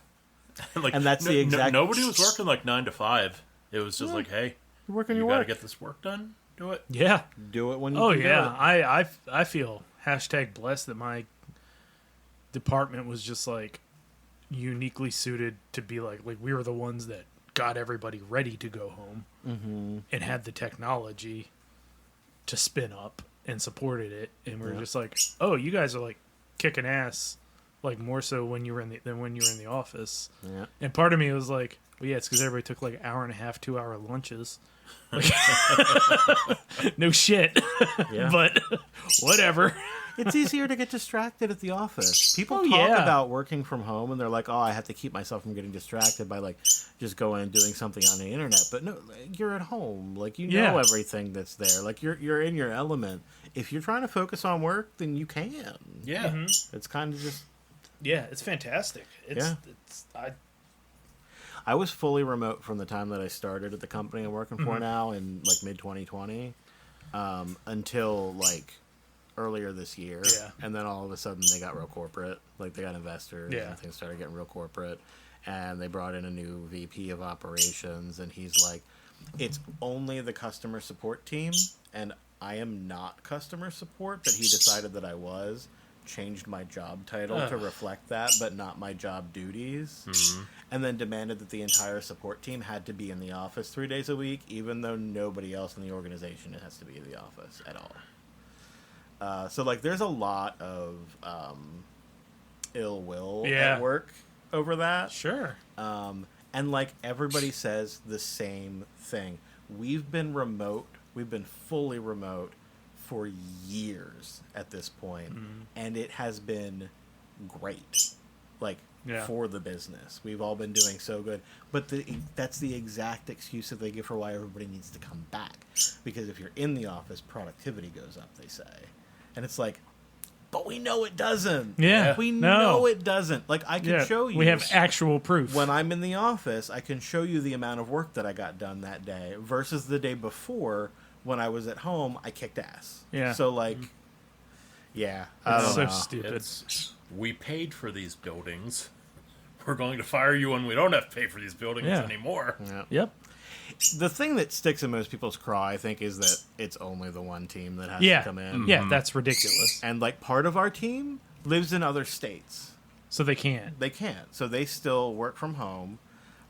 Like, And that's the exact- nobody was working like 9 to 5. It was just like, hey, You're working you your gotta work. get this work done. Do it. Yeah. Do it when you Oh can do yeah. it. I feel #blessed that my department was just like uniquely suited to be like we were the ones that got everybody ready to go home and had the technology to spin up and supported it, and we're just like, oh, you guys are like kicking ass, like more so when you were than when you were in the office. Yeah. And part of me was like, well, yeah, it's because everybody took like 1.5 hour, 2 hour lunches. Like, no shit. Yeah. But whatever. It's easier to get distracted at the office. People Oh, talk yeah. about working from home, and they're like, "Oh, I have to keep myself from getting distracted by like just going and doing something on the internet." But no, you're at home. Like you know Yeah. everything that's there. Like you're in your element. If you're trying to focus on work, then you can. Yeah. It's kind of just. Yeah, it's fantastic. Yeah. I I was fully remote from the time that I started at the company I'm working for now in like mid 2020 until like earlier this year. Yeah. And then all of a sudden they got real corporate. Like they got investors Yeah. and things started getting real corporate. And they brought in a new VP of operations, and he's like, it's only the customer support team, and I am not customer support, but he decided that I was. Changed my job title to reflect that, but not my job duties, and then demanded that the entire support team had to be in the office 3 days a week, even though nobody else in the organization has to be in the office at all. So like, there's a lot of ill will at work over that. sure. And like everybody says the same thing. We've been fully remote for years at this point, and it has been great. Like for the business, we've all been doing so good. But that's the exact excuse that they give for why everybody needs to come back. Because if you're in the office, productivity goes up, they say, and it's like, but we know it doesn't. Yeah. We No. know it doesn't. Like I can show you. We have actual proof. When I'm in the office, I can show you the amount of work that I got done that day versus the day before when I was at home, I kicked ass. Yeah. So, like, yeah. I It's don't so know. stupid. We paid for these buildings. We're going to fire you when we don't have to pay for these buildings Yeah. anymore. Yeah. Yep. The thing that sticks in most people's craw, I think, is that it's only the one team that has Yeah. to come in. Yeah, that's ridiculous. And, like, part of our team lives in other states. So they can't. They can't. So they still work from home.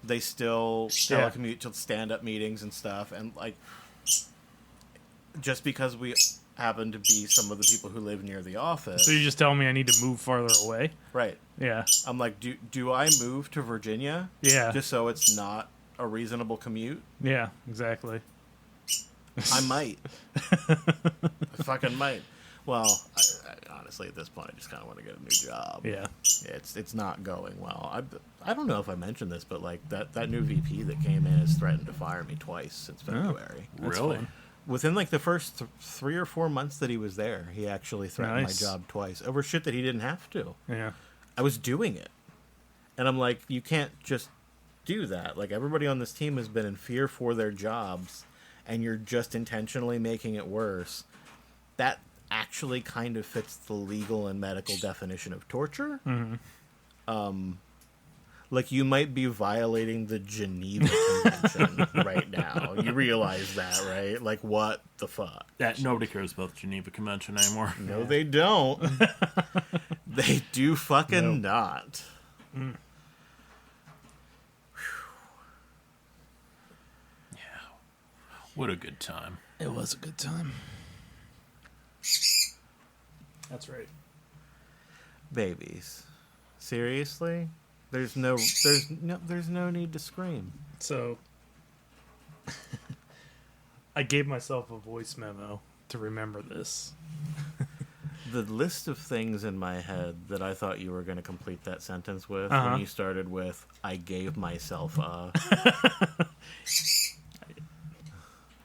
They still telecommute to stand-up meetings and stuff, and like, just because we happen to be some of the people who live near the office. So you're just telling me I need to move farther away? Right. Yeah. I'm like, do I move to Virginia? Yeah. Just so it's not a reasonable commute? Yeah, exactly. I might. I fucking might. Well, I honestly, at this point, I just kind of want to get a new job. Yeah. It's not going well. I don't know if I mentioned this, but like that new VP that came in has threatened to fire me twice since February. Really? Fun. Within like the first 3 or 4 months that he was there, he actually threatened Nice. my job twice over shit that he didn't have to. Yeah. I was doing it. And I'm like, you can't just do that. Like, everybody on this team has been in fear for their jobs, and you're just intentionally making it worse. That actually kind of fits the legal and medical definition of torture. Mm-hmm. Like, you might be violating the Geneva Convention right now. You realize that, right? Like, what the fuck? That nobody cares about the Geneva Convention anymore. No, they don't. They do fucking not. Mm. Yeah. What a good time. It was a good time. That's right. Babies. Seriously? There's no need to scream. So I gave myself a voice memo to remember this. The list of things in my head that I thought you were going to complete that sentence with when you started with, I gave myself a...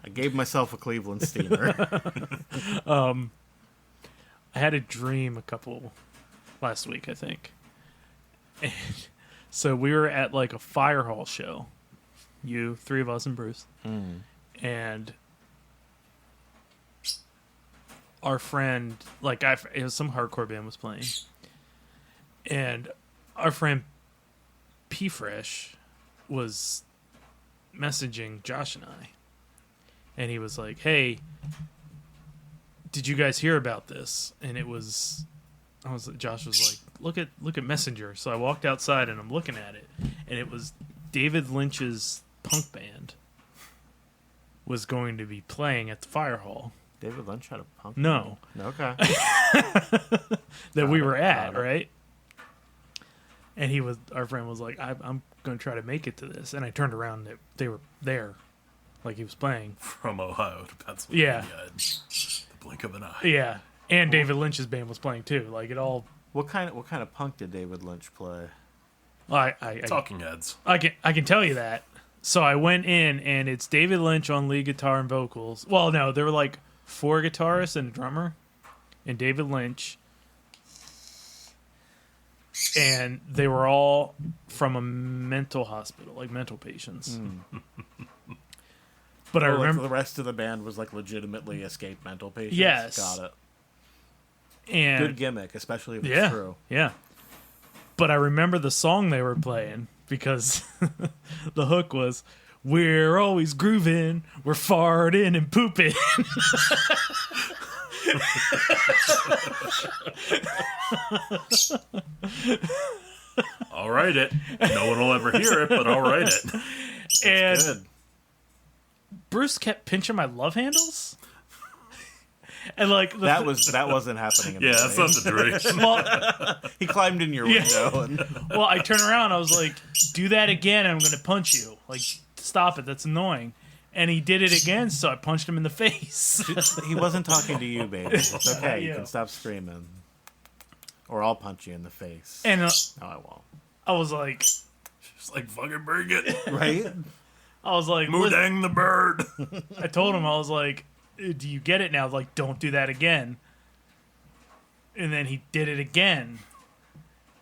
I gave myself a Cleveland steamer. I had a dream last week, I think. And so we were at like a fire hall show. You, 3 of us, and Bruce. And our friend, it was some hardcore band was playing. And our friend P Fresh was messaging Josh and I. And he was like, hey, did you guys hear about this? And Josh was like, look at Messenger. So I walked outside and I'm looking at it, and it was David Lynch's punk band was going to be playing at the fire hall. David Lynch had a punk? No. Okay. That we were at, right? And our friend was like, I'm going to try to make it to this. And I turned around and they were there, like he was playing. From Ohio to Pennsylvania. Yeah. In the blink of an eye. Yeah. And David Lynch's band was playing too. Like it all. What kind of punk did David Lynch play? Talking Heads. I can tell you that. So I went in, and it's David Lynch on lead guitar and vocals. Well, no, there were like 4 guitarists and a drummer, and David Lynch. And they were all from a mental hospital, like mental patients. But I remember the rest of the band was like legitimately escaped mental patients. Yes. Got it. and Good gimmick, especially if it's true. Yeah. But I remember the song they were playing because the hook was, "We're always grooving, we're farting and pooping." I'll write it. No one will ever hear it, but I'll write it. And Good. Bruce kept pinching my love handles. And like That wasn't happening. In Yeah, the that's dream. not the dream. well, He climbed in your window. And well, I turned around. I was like, "Do that again, and I'm going to punch you. Like, stop it. That's annoying." And he did it again, so I punched him in the face. he wasn't talking to you, baby. It's okay. You Yeah. can stop screaming, or I'll punch you in the face. And No, I won't. I was like, Just like, fucking bring it. Right? "Listen." Moodang the bird. I told him, I was like, "Do you get it now? Like, don't do that again." And then he did it again.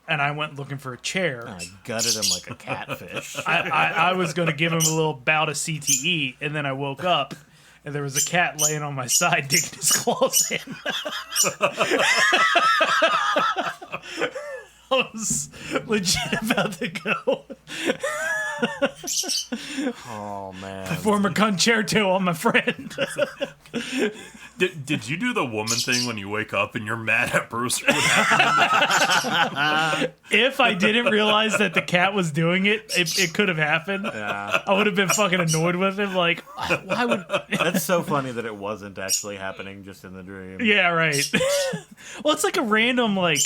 And I went looking for a chair. I gutted him like a catfish. I was going to give him a little bout of CTE, and then I woke up, and there was a cat laying on my side digging his claws in. I was legit about to go. Oh man. Form a concerto on my friend. Did you do the woman thing when you wake up and you're mad at Bruce for what happened? If I didn't realize that the cat was doing it, it could have happened. Yeah. I would have been fucking annoyed with him. Like, why would... That's so funny that it wasn't actually happening just in the dream. Yeah, right. Well, it's like a random, like,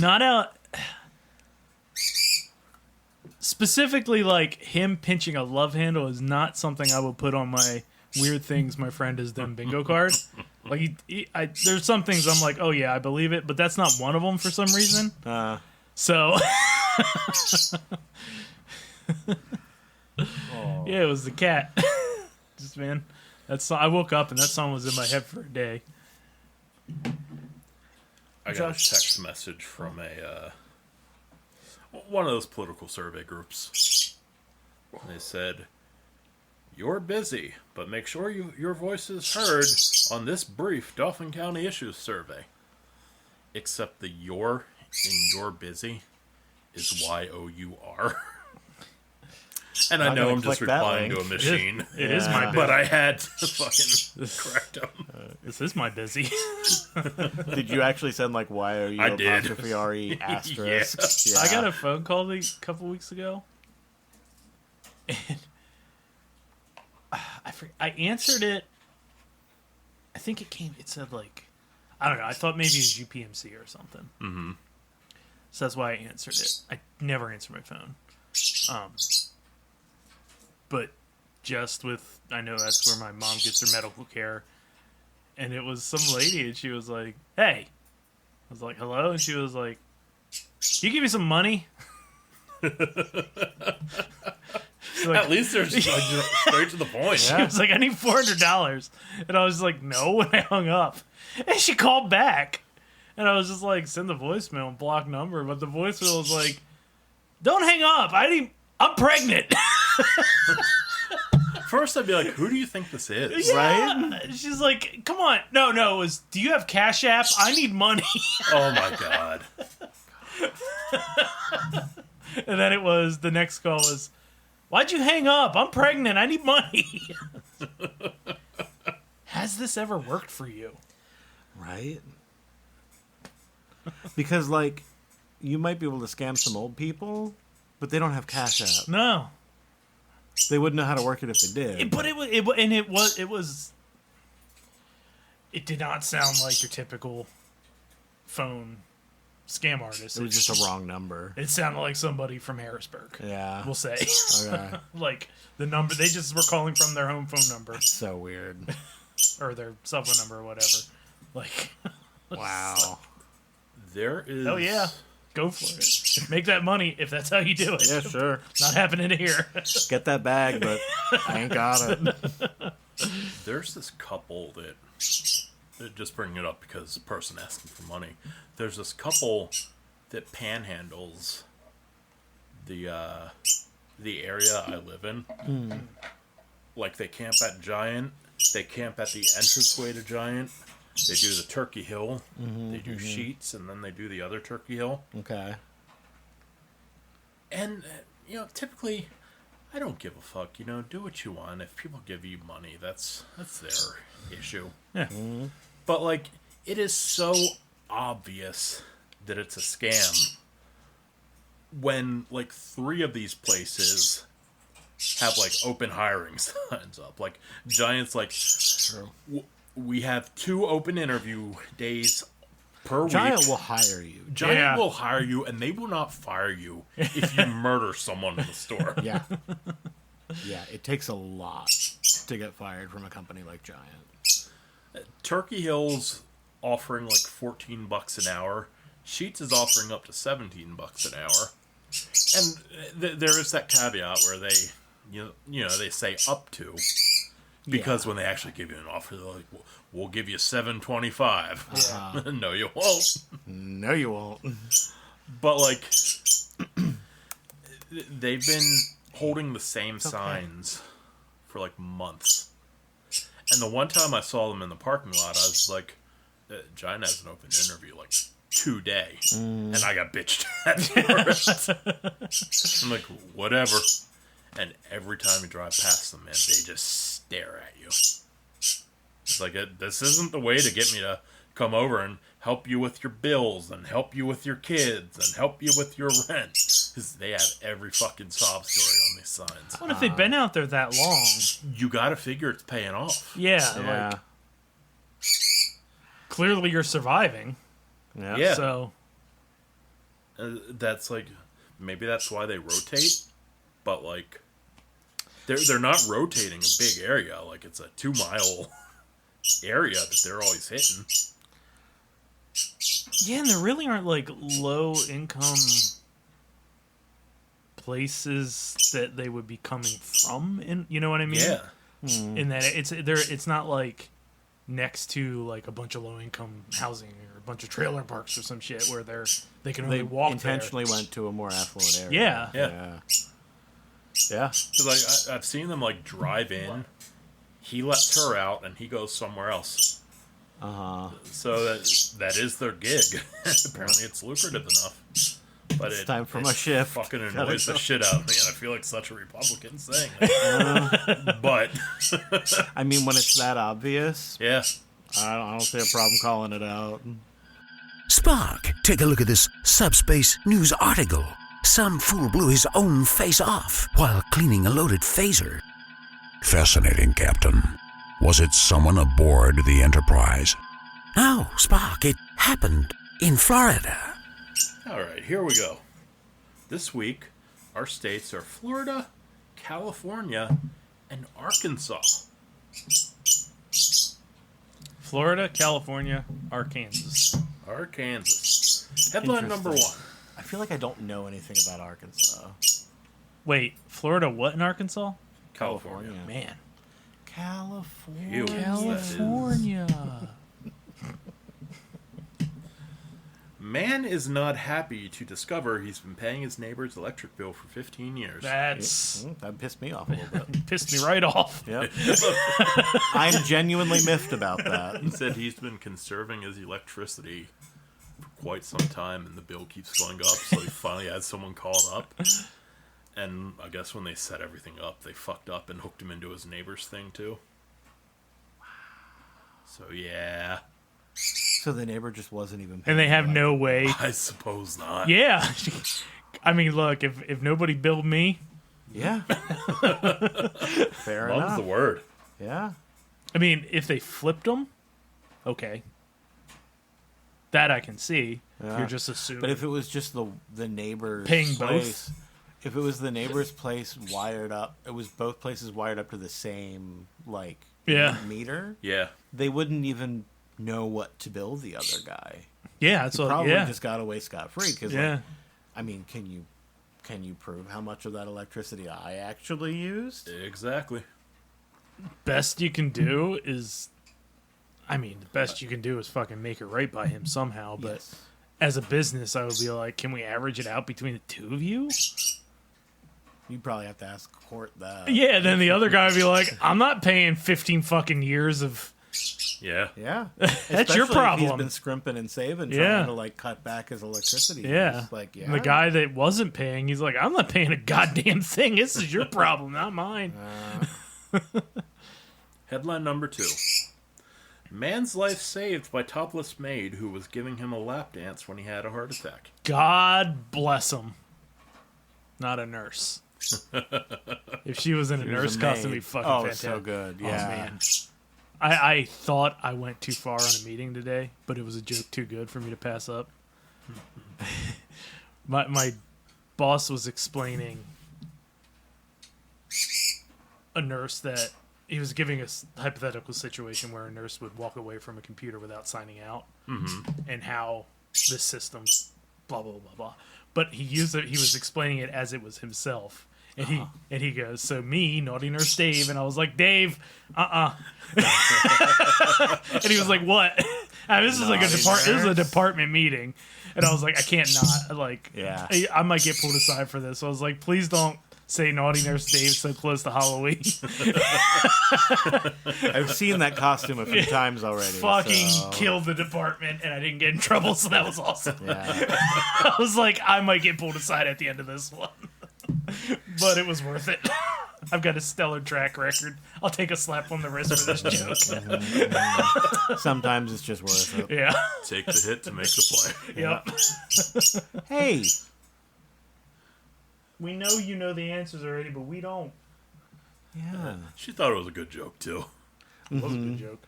not out... Specifically, like, him pinching a love handle is not something I would put on my weird things my friend has done bingo card. Like, there's some things I'm like, oh yeah, I believe it, but that's not one of them for some reason. So, yeah, it was the cat. Just, man, I woke up and that song was in my head for a day. I got a text message from one of those political survey groups. They said, "You're busy, but make sure your voice is heard on this brief Dauphin County Issues survey." Except the "you're" in "you're busy" is Y-O-U-R. And I know I'm just replying to a machine. It is my busy. But I had to fucking correct him. This is my busy. Did you actually send like Y-O-U I did. apostrophe R-E asterisk? Yeah. I got a phone call a couple weeks ago. And I answered it. I think it said like, I don't know. I thought maybe it was UPMC or something. Mm-hmm. So that's why I answered it. I never answer my phone. But just with, I know that's where my mom gets her medical care. And it was some lady and she was like, "Hey." I was like, "Hello?" And she was like, "Can you give me some money?" Like, at least they're just, like, straight to the point. She was like, "I need $400. And I was like, "No," when I hung up. And she called back. And I was just like, send the voicemail and block number. But the voicemail was like, "Don't hang up. I'm pregnant." First, I'd be like, who do you think this is? Yeah. Right? She's like, "Come on." No, it was, "Do you have Cash App? I need money." Oh, my God. And then it was, the next call was, "Why'd you hang up? I'm pregnant. I need money." Has this ever worked for you? Right? Because, like, you might be able to scam some old people, but they don't have Cash App. No. They wouldn't know how to work it if they did. It did not sound like your typical phone scam artist. It was just a wrong number. It sounded like somebody from Harrisburg. Yeah. We'll say. Okay. Like, the number, they just were calling from their home phone number. So weird. Or their cell phone number or whatever. Like, Wow. There is... oh yeah, go for it. Make that money if that's how you do it. Yeah, sure. Not happening here. Get that bag, but I ain't got it. There's this couple that just bringing it up because the person asking for money. There's this couple that panhandles the area I live in. Like, they camp at Giant. They camp at the entranceway to Giant. They do the Turkey Hill. They do Sheets, and then they do the other Turkey Hill. Okay. And, typically, I don't give a fuck. Do what you want. If people give you money, that's their issue. Yeah. But, like, it is so obvious that it's a scam when, like, 3 of these places have, like, open hiring signs up. Like, Giant's like, we have 2 open interview days per week. Giant will hire you. Giant will hire you, and they will not fire you if you murder someone in the store. Yeah. Yeah, it takes a lot to get fired from a company like Giant. Turkey Hill's offering like $14 an hour. Sheets is offering up to $17 an hour. And there is that caveat where they, they say up to, because when they actually give you an offer, they're like, "We'll give you $7.25." No, you won't. No, you won't. But like, they've been holding the same signs for like months. And the one time I saw them in the parking lot, I was like, Giant has an open interview like today. And I got bitched at for it. I'm like, whatever. And every time you drive past them, man, they just stare at you. It's like, this isn't the way to get me to come over and help you with your bills and help you with your kids and help you with your rent. Because they have every fucking sob story on these signs. What if they've been out there that long? You gotta figure it's paying off. Yeah. Like, clearly you're surviving. Yeah. So. That's like, maybe that's why they rotate, but like, they're not rotating a big area. Like, it's a 2-mile area that they're always hitting. Yeah, and there really aren't like low income places that they would be coming from. In, you know what I mean? Yeah. In that it's not like next to like a bunch of low income housing or a bunch of trailer parks or some shit where they can only walk. Intentionally went to a more affluent area. Yeah. Cause like, I've seen them like drive in. He lets her out and he goes somewhere else. So that is their gig. Apparently, it's lucrative enough. But it's time for my shift. Fucking annoys the shit out of me, and I feel like such a Republican saying it. But I mean, when it's that obvious, yeah, I don't see a problem calling it out. Spock, take a look at this subspace news article. Some fool blew his own face off while cleaning a loaded phaser. Fascinating, Captain. Was it someone aboard the Enterprise? No, Spock, it happened in Florida. All right, here we go. This week, our states are Florida, California, and Arkansas. Florida, California, Arkansas. Headline number 1. I feel like I don't know anything about Arkansas. Wait, Florida what in Arkansas? California. Man. California. Ew, California. Man is not happy to discover he's been paying his neighbor's electric bill for 15 years. That pissed me off a little bit. Pissed me right off. Yep. I'm genuinely miffed about that. He said he's been conserving his electricity for quite some time, and the bill keeps going up, so he finally had someone called up. And I guess when they set everything up, they fucked up and hooked him into his neighbor's thing, too. So, yeah. So the neighbor just wasn't even paying. And they have no way. I suppose not. Yeah. I mean, look, if nobody billed me. Yeah. Fair Mum's enough. the word. Yeah. I mean, if they flipped them, okay. That I can see. Yeah. You're just assuming. But if it was just the neighbor's paying place, both. If it was the neighbor's place wired up, it was both places wired up to the same meter. Yeah. They wouldn't even know what to bill the other guy. Yeah, that's he what. Probably Yeah. just got away scot-free because, I mean, can you prove how much of that electricity I actually used? Exactly. Best you can do is, I mean, the best you can do is fucking make it right by him somehow. But Yes. as a business, I would be like, can we average it out between the two of you? You'd probably have to ask court that. Yeah. Then the other guy would be like, I'm not paying 15 fucking years of. Yeah. Yeah. That's your Especially if problem. He's been scrimping and saving, Yeah. trying to cut back his electricity. Yeah. Use. Like, yeah. And the guy that wasn't paying, he's like, I'm not paying a goddamn thing. This is your problem, not mine. Headline number 2. Man's life saved by topless maid who was giving him a lap dance when he had a heart attack. God bless him. Not a nurse. If she was in a nurse costume, it'd be fucking fantastic. So good. Yeah. Oh, man. I thought I went too far on a meeting today, but it was a joke too good for me to pass up. My boss was explaining a nurse that he was giving a hypothetical situation where a nurse would walk away from a computer without signing out, and how this system, blah blah blah blah. But he was explaining it as it was himself. And he goes, so me, naughty nurse Dave, and I was like, Dave, and he was like, what? And this is like this is a department meeting, and I was like, I can't not, like, Yeah. I might get pulled aside for this. So I was like, please don't say naughty nurse Dave so close to Halloween. I've seen that costume a few times already. Fucking so. killed the department, and I didn't get in trouble, so that was awesome. Yeah. I was like, I might get pulled aside at the end of this one. But it was worth it. I've got a stellar track record. I'll take a slap on the wrist for this joke. Sometimes it's just worth it. Yeah. Take the hit to make the play. Yep. Hey, We know you know the answers already, but we don't. yeah, She thought it was a good joke, too. It was a good joke.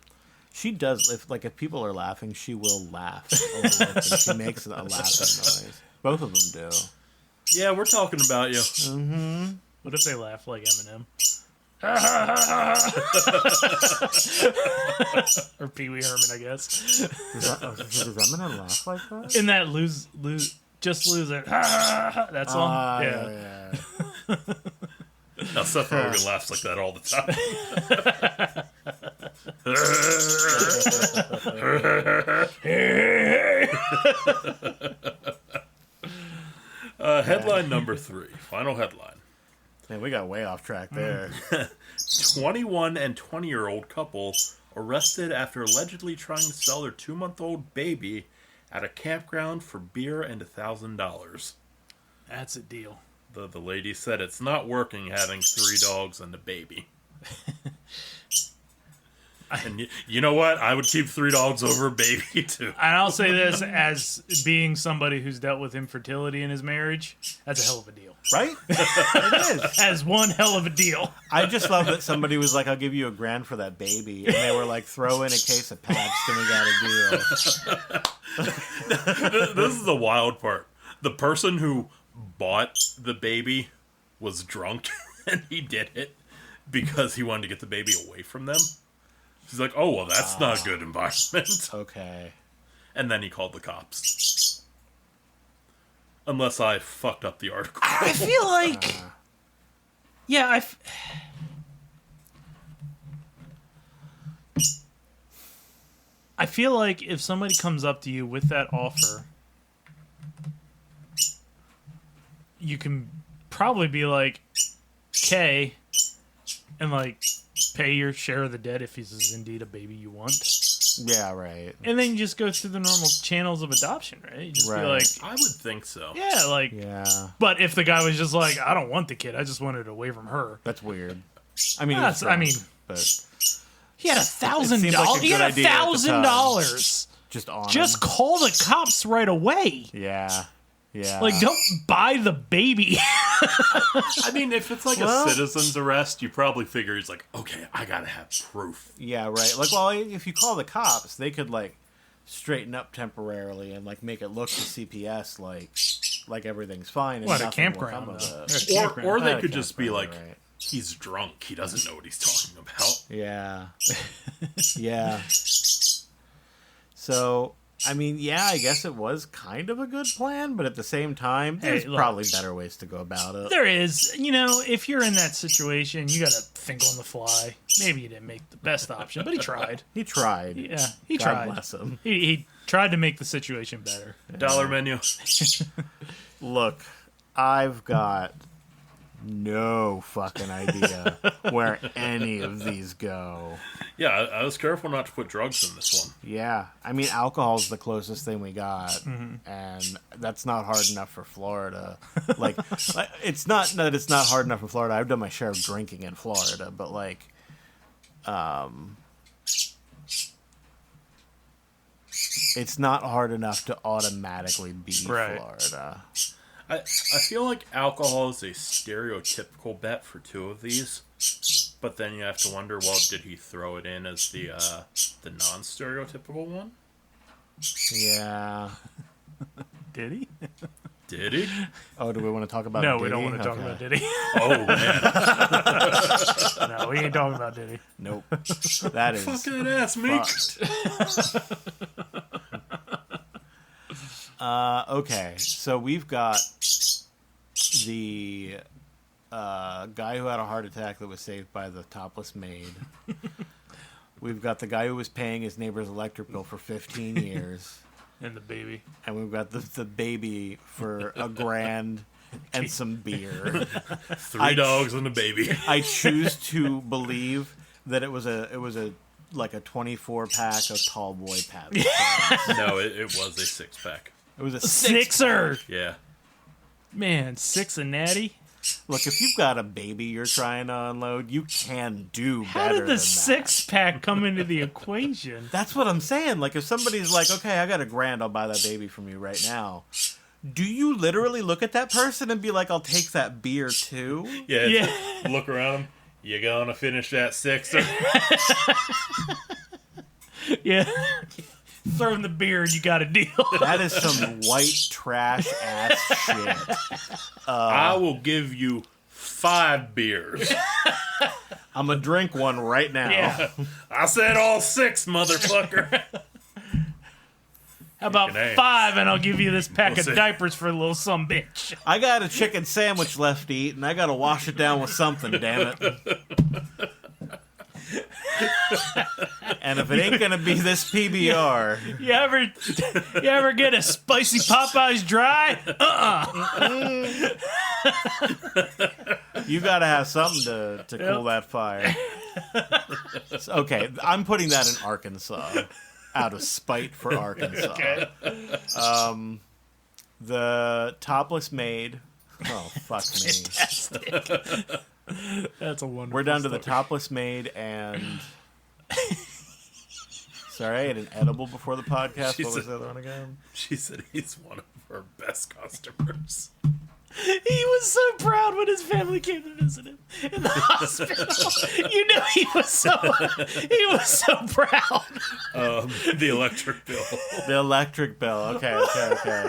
she does. If people are laughing, she will laugh. Over it, and she makes a laughing noise. Both of them do. Yeah, we're talking about you. What if they laugh like Eminem? Or Pee Wee Herman, I guess. Does Eminem laugh like that? In that just lose it. That song. Yeah. Now, Seth Rogen laughs like that all the time. Headline number 3. Final headline. Man, we got way off track there. 21 and 20-year-old couple arrested after allegedly trying to sell their 2-month-old baby at a campground for beer and $1,000. That's a deal. The lady said it's not working having 3 dogs and a baby. And you know what? I would keep 3 dogs over a baby, too. And I'll say this, as being somebody who's dealt with infertility in his marriage, that's a hell of a deal. Right? It is. As one hell of a deal. I just love that somebody was like, I'll give you $1,000 for that baby. And they were like, throw in a case of Pabst and we got a deal. This is the wild part. The person who bought the baby was drunk, and he did it because he wanted to get the baby away from them. He's like, oh, well, that's not a good environment. Okay. And then he called the cops. Unless I fucked up the article. I feel like... Yeah, I feel like if somebody comes up to you with that offer, you can probably be like, okay, and like pay your share of the debt if this is indeed a baby you want. Yeah, right. And then you just go through the normal channels of adoption, right? You just be Right. like, I would think so. yeah, like, Yeah. but if the guy was just like, I don't want the kid, I just wanted it away from her. That's weird. I mean, That's, it's I mean, drunk, but he had $1,000. seemed like a He good had idea at the time. $1,000. just on Just him. call the cops right away. Yeah. Yeah. Like, don't buy the baby. I mean, if it's like Well- a citizen's arrest, you probably figure he's like, okay, I gotta have proof. Yeah, right. Like, well, if you call the cops, they could like straighten up temporarily and like make it look to CPS like everything's fine. And What, a nothing will campground, come of though. it. Or a Or campground. they Not a could just be campground, like, right. he's drunk. He doesn't know what he's talking about. Yeah. Yeah. So, I mean, yeah, I guess it was kind of a good plan, but at the same time, there's Hey, look. probably better ways to go about it. There is, if you're in that situation, you got to think on the fly. Maybe you didn't make the best option, but he tried. He tried. Yeah, he God tried. bless him. He tried to make the situation better. Dollar menu. Look, I've got no fucking idea where any of these go. Yeah, I was careful not to put drugs in this one. Yeah, I mean, alcohol's the closest thing we got, and that's not hard enough for Florida. Like, it's not that it's not hard enough for Florida. I've done my share of drinking in Florida, but like, it's not hard enough to automatically be Right. Florida. I feel like alcohol is a stereotypical bet for 2 of these, but then you have to wonder, well, did he throw it in as the non-stereotypical one? Yeah. Did he? Did he? Oh, do we want to talk about? No, Diddy? we don't want to talk Okay. about Diddy. Oh, man. No, we ain't talking about Diddy. Nope. That is Fuck that ass, Meek. okay. So we've got the guy who had a heart attack that was saved by the topless maid. We've got the guy who was paying his neighbor's electric bill for 15 years. And the baby. And we've got the baby for $1,000 and some beer. 3 dogs and a baby. I choose to believe that it was a like a 24-pack of Tall Boy Pabst. No, it was a 6-pack. It was a Sixer! Yeah. Man, 6 and natty. Look, if you've got a baby you're trying to unload, you can do How better did than the that. six-pack come into the equation? That's what I'm saying. Like, if somebody's like, okay, I got $1,000, I'll buy that baby from you right now. Do you literally look at that person and be like, I'll take that beer too? Yeah. Look around. You gonna finish that sixer? Yeah. Throw in the beer and you got a deal. That is some white trash ass shit. I will give you 5 beers. I'm gonna drink one right now. Yeah. I said all 6, motherfucker. How about Fucking ass. 5 and I'll give you this pack We'll of see. diapers for a little sumbitch. I got a chicken sandwich left to eat, and I gotta wash it down with something, damn it. And if it ain't gonna be this PBR, You ever get a spicy Popeyes dry? you gotta have something to cool that fire. Okay, I'm putting that in Arkansas. Out of spite for Arkansas. Okay. The topless maid. Oh, fuck me. That's a wonderful We're down to the story. topless maid and... Sorry, I ate an edible before the podcast. She What was said- the other one again? She said he's one of her best customers. He was so proud when his family came to visit him in the hospital. You know he was so proud. The electric bill. The electric bill. Okay.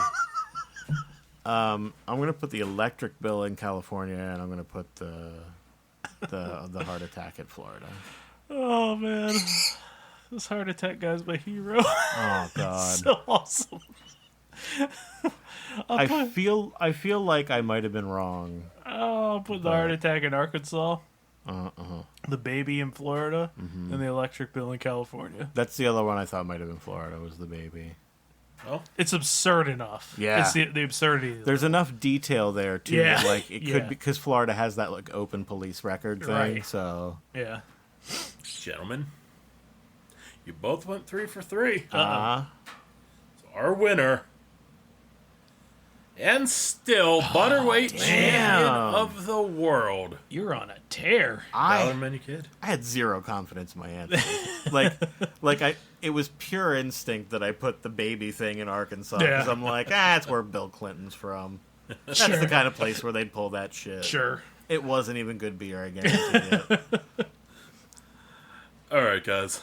I'm gonna put the electric bill in California, and I'm gonna put the heart attack in Florida. Oh man, this heart attack guy's my hero. Oh God. So awesome. I feel like I might have been wrong. I'll put the heart attack in Arkansas, the baby in Florida, and the electric bill in California. That's the other one I thought might have been Florida, was the baby. Oh, It's absurd enough. Yeah. It's the absurdity. There's enough detail there too. Yeah. That, like it Yeah. could because Florida has that like open police record thing. Right. So Yeah. gentlemen, you both went 3 for 3. Uh-huh. So our winner, and still butterweight champion of the world, You're on a tear. Dollar Menu Kid. I had zero confidence in my answer. It was pure instinct that I put the baby thing in Arkansas because Yeah. I'm like, that's where Bill Clinton's from. That's the kind of place where they'd pull that shit. Sure. It wasn't even good beer, I guarantee it. All right, guys.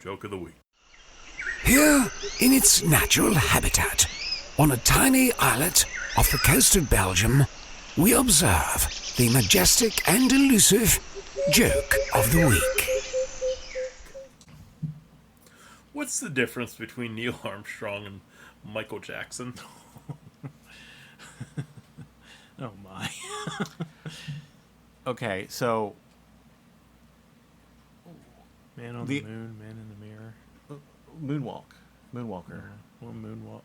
Joke of the week. Here, in its natural habitat, on a tiny islet off the coast of Belgium, we observe the majestic and elusive joke of the week. What's the difference between Neil Armstrong and Michael Jackson? Oh my. Okay, so Man on The- the moon, man in the mirror. Moonwalker. One moonwalk.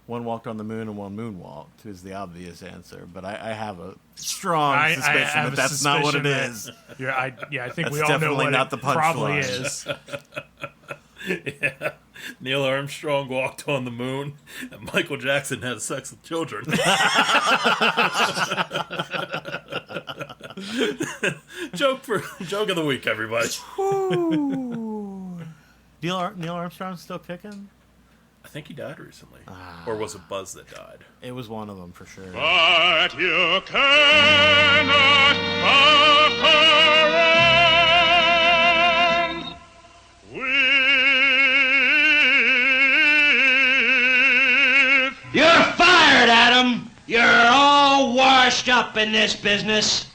One walked on the moon and one moonwalked is the obvious answer, but I have a strong I suspicion have that a that's not what it suspicion is. I think That's we all know definitely what not it the probably punchline. is. Yeah. Neil Armstrong walked on the moon, and Michael Jackson had sex with children. Joke of the week, everybody. Neil Armstrong's still kicking? I think he died recently, or was it Buzz that died? It was one of them for sure. But you cannot fuck around with... You're fired, Adam. You're all washed up in this business.